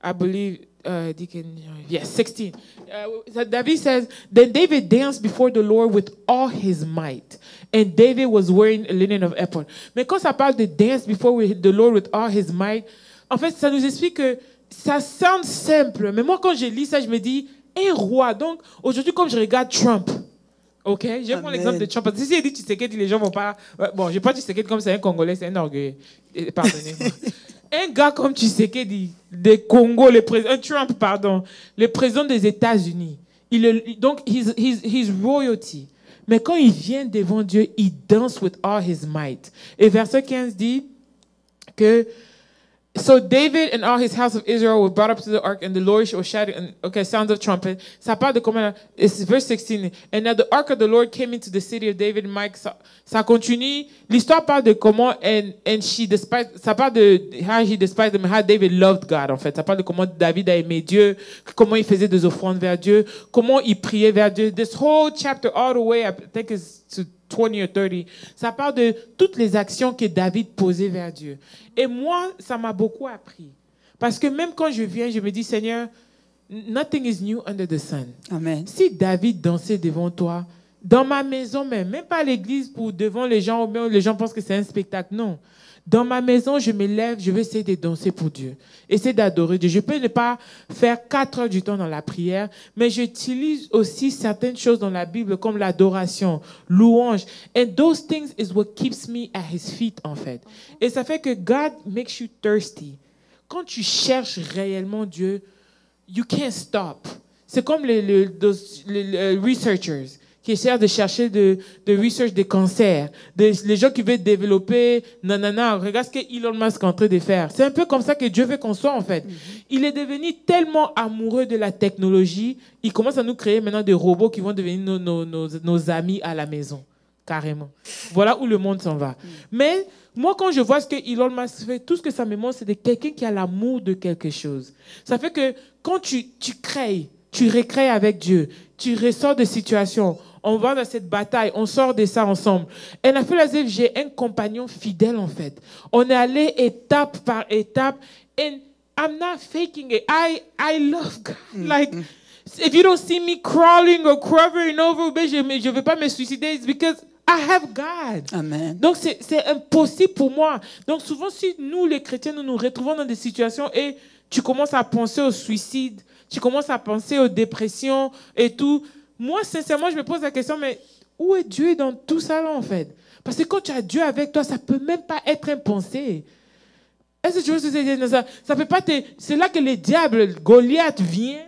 I believe, 16. David says, then David danced before the Lord with all his might. And David was wearing a linen of ephod. Mais quand ça parle de dance before the Lord with all his might, en fait, ça nous explique que ça sonne simple. Mais moi, quand je lis ça, je me dis, un roi. Donc, aujourd'hui, comme je regarde Trump, ok, je prends l'exemple de Trump. Parce que si il dit Tshisekedi, les gens vont pas... Bon, je prends Tshisekedi comme c'est un Congolais, c'est un orgueil. Pardonnez-moi. Un gars comme Tshisekedi, de Congo, Trump, pardon, le président des États-Unis. Donc, he's royalty. Mais quand il vient devant Dieu, il danse with all his might. Et verset 15 dit que So David and all his house of Israel were brought up to the ark, and the Lord was shouting, sounds of trumpet. Ça parle de comment, it's verse 16. And now the ark of the Lord came into the city of David. Mike, ça continue. L'histoire parle de comment, and she despised, ça parle de how he despised them, how David loved God, en fait. Ça parle de comment David a aimé Dieu, comment il faisait des offrandes vers Dieu, comment il priait vers Dieu. This whole chapter all the way, I think it's to 20 or 30, ça parle de toutes les actions que David posait vers Dieu. Et moi, ça m'a beaucoup appris. Parce que même quand je viens, je me dis, Seigneur, nothing is new under the sun. Amen. Si David dansait devant toi, dans ma maison même pas à l'église pour devant les gens, ou bien les gens pensent que c'est un spectacle, non. Dans ma maison, je me lève, je vais essayer de danser pour Dieu. Essayer d'adorer Dieu. Je peux ne pas faire 4 heures du temps dans la prière, mais j'utilise aussi certaines choses dans la Bible comme l'adoration, louange. And those things is what keeps me at his feet, en fait. Et ça fait que God makes you thirsty. quand tu cherches réellement Dieu, you can't stop. C'est comme les researchers qui essaient de chercher de research des cancers, les gens qui veulent développer, nanana, regarde ce que Elon Musk est en train de faire. C'est un peu comme ça que Dieu veut qu'on soit, en fait. Il est devenu tellement amoureux de la technologie, il commence à nous créer maintenant des robots qui vont devenir nos amis à la maison, carrément. Voilà où le monde s'en va. Mais moi, quand je vois ce que Elon Musk fait, tout ce que ça me montre, c'est de quelqu'un qui a l'amour de quelque chose. Ça fait que quand tu crées, tu récrées avec Dieu, tu ressors de situations, on va dans cette bataille, on sort de ça ensemble. Et la Philadelphie, j'ai un compagnon fidèle, en fait. On est allé étape par étape. And I'm not faking it. I love God. Like, if you don't see me crawling or crawling over, je ne vais pas me suicider. It's because I have God. Amen. Donc, c'est impossible pour moi. Donc, souvent, si nous, les chrétiens, nous nous retrouvons dans des situations et tu commences à penser au suicide, tu commences à penser aux dépressions et tout. Moi, sincèrement, je me pose la question, mais où est Dieu dans tout ça, là, en fait? Parce que quand tu as Dieu avec toi, ça ne peut même pas être une pensée. Est-ce que tu veux se dire ça? Ça peut pas te... C'est là que le diable, Goliath, vient,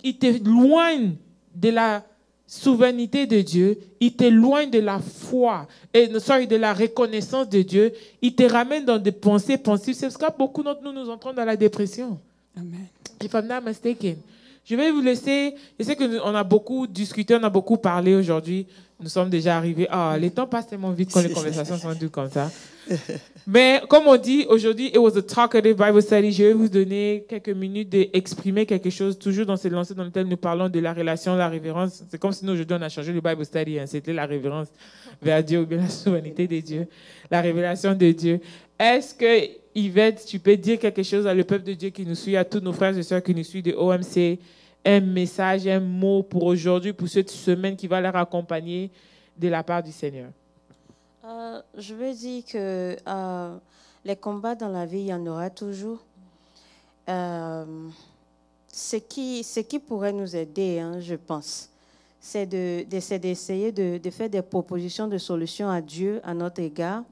il t'éloigne de la souveraineté de Dieu, il t'éloigne de la foi, de la reconnaissance de Dieu, il te ramène dans des pensées pensives. C'est parce que beaucoup d'entre nous entrons dans la dépression. Amen. If I'm not mistaken. Je vais vous laisser. Je sais qu'on a beaucoup discuté, on a beaucoup parlé aujourd'hui. Nous sommes déjà arrivés. Les temps passent tellement vite quand les conversations sont toutes comme ça. Mais comme on dit aujourd'hui, it was a talkative Bible study. Je vais vous donner quelques minutes d'exprimer quelque chose, toujours dans cette lancée dans laquelle nous parlons de la relation, la révérence. C'est comme si nous, aujourd'hui, on a changé le Bible study. C'était la révérence vers Dieu ou bien la souveraineté de Dieu, la révélation de Dieu. Est-ce que, Yvette, tu peux dire quelque chose à le peuple de Dieu qui nous suit, à tous nos frères et sœurs qui nous suivent de OMC, un message, un mot pour aujourd'hui, pour cette semaine qui va leur accompagner de la part du Seigneur? Je veux dire que les combats dans la vie, il y en aura toujours. Ce qui pourrait nous aider, je pense, c'est d'essayer de faire des propositions de solutions à Dieu, à notre égard.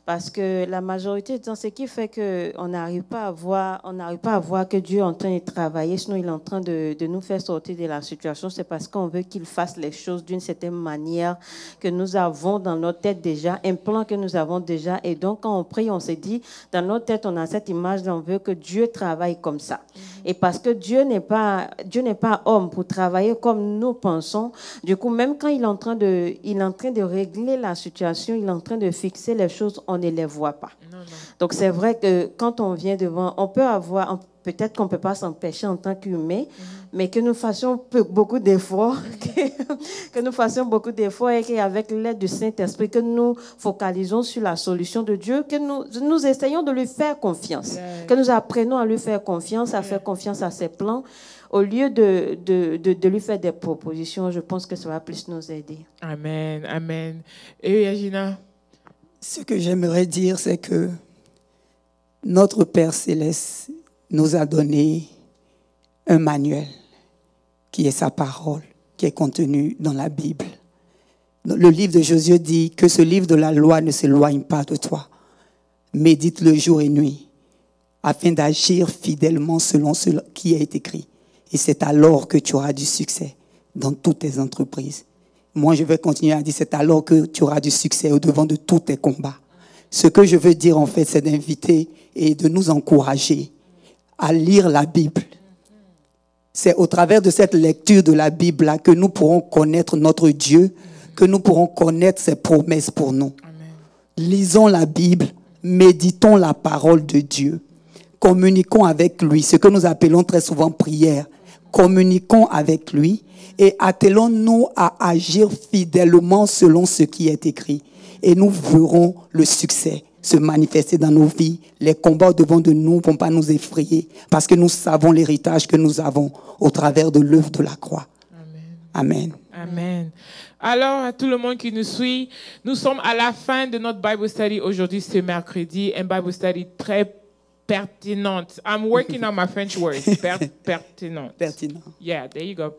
Parce que la majorité du temps, ce qui fait qu'on n'arrive pas à voir que Dieu est en train de travailler, sinon il est en train de nous faire sortir de la situation, c'est parce qu'on veut qu'il fasse les choses d'une certaine manière que nous avons dans notre tête déjà, un plan que nous avons déjà. Et donc, quand on prie, on se dit, dans notre tête, on a cette image, on veut que Dieu travaille comme ça. Et parce que Dieu n'est pas homme pour travailler comme nous pensons, du coup, même quand il est en train de régler la situation, il est en train de fixer les choses, on ne les voit pas. Non. Donc, c'est vrai que quand on vient devant, on peut avoir, peut-être qu'on ne peut pas s'empêcher en tant qu'humain, mais que nous fassions beaucoup d'efforts, que nous fassions beaucoup d'efforts et qu'avec l'aide du Saint-Esprit, que nous focalisons sur la solution de Dieu, que nous essayons de lui faire confiance, que nous apprenons à lui faire confiance, à faire confiance à ses plans, au lieu de lui faire des propositions. Je pense que ça va plus nous aider. Amen, amen. Et Yagina? Ce que j'aimerais dire, c'est que notre Père Céleste nous a donné un manuel qui est sa parole, qui est contenu dans la Bible. Le livre de Josué dit que ce livre de la loi ne s'éloigne pas de toi. Médite-le jour et nuit, afin d'agir fidèlement selon ce qui est écrit. Et c'est alors que tu auras du succès dans toutes tes entreprises. Moi, je vais continuer à dire, c'est alors que tu auras du succès au-devant de tous tes combats. Ce que je veux dire, en fait, c'est d'inviter et de nous encourager à lire la Bible. C'est au travers de cette lecture de la Bible-là que nous pourrons connaître notre Dieu, que nous pourrons connaître ses promesses pour nous. Amen. Lisons la Bible, méditons la parole de Dieu, communiquons avec lui, ce que nous appelons très souvent prière. Communiquons avec lui et attelons-nous à agir fidèlement selon ce qui est écrit. Et nous verrons le succès se manifester dans nos vies. Les combats au-devant de nous ne vont pas nous effrayer parce que nous savons l'héritage que nous avons au travers de l'œuvre de la croix. Amen. Amen. Amen. Alors, à tout le monde qui nous suit, nous sommes à la fin de notre Bible Study aujourd'hui, ce mercredi. Un Bible Study très pertinente. I'm working on my French words. Pertinente. Pertinent. Yeah, there you go.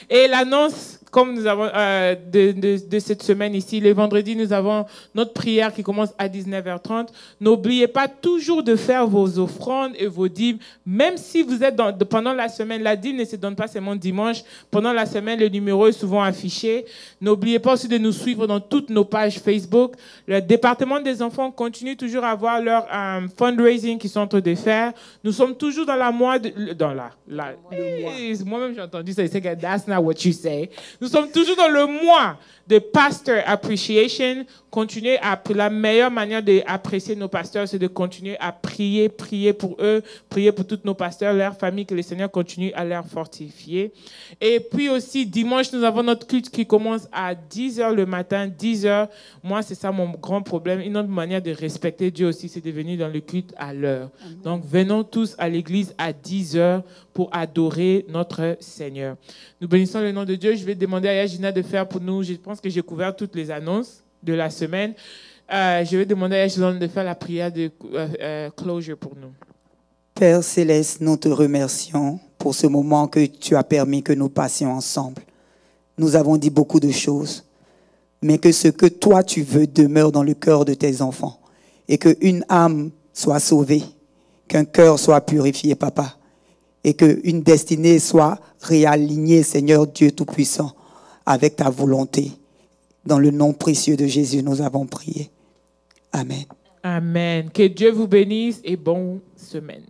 Et l'annonce comme nous avons de cette semaine ici, les vendredis, nous avons notre prière qui commence à 19h30. N'oubliez pas toujours de faire vos offrandes et vos dîmes, même si vous êtes pendant la semaine. La dîme ne se donne pas seulement dimanche. Pendant la semaine, le numéro est souvent affiché. N'oubliez pas aussi de nous suivre dans toutes nos pages Facebook. Le département des enfants continue toujours à avoir leur fundraising qu'ils sont en train de faire. Nous sommes toujours dans la mois moi-même j'ai entendu ça. C'est que that's not what you say. Nous sommes toujours dans le mois de Pastor Appreciation. Continuez la meilleure manière d'apprécier nos pasteurs, c'est de continuer à prier pour eux, prier pour tous nos pasteurs, leurs familles, que le Seigneur continue à leur fortifier. Et puis aussi, dimanche, nous avons notre culte qui commence à 10h le matin, 10h. Moi, c'est ça mon grand problème. Une autre manière de respecter Dieu aussi, c'est de venir dans le culte à l'heure. Donc, venons tous à l'église à 10h pour adorer notre Seigneur. Nous bénissons le nom de Dieu. Je vais demander à Yajina de faire pour nous, je pense que j'ai couvert toutes les annonces de la semaine. Je vais demander à Yajina de faire la prière de closure pour nous. Père Céleste, nous te remercions pour ce moment que tu as permis que nous passions ensemble. Nous avons dit beaucoup de choses, mais que ce que toi tu veux demeure dans le cœur de tes enfants et qu'une âme soit sauvée, qu'un cœur soit purifié, Papa, et qu'une destinée soit réalignée, Seigneur Dieu Tout-Puissant, avec ta volonté. Dans le nom précieux de Jésus, nous avons prié. Amen. Amen. Que Dieu vous bénisse et bonne semaine.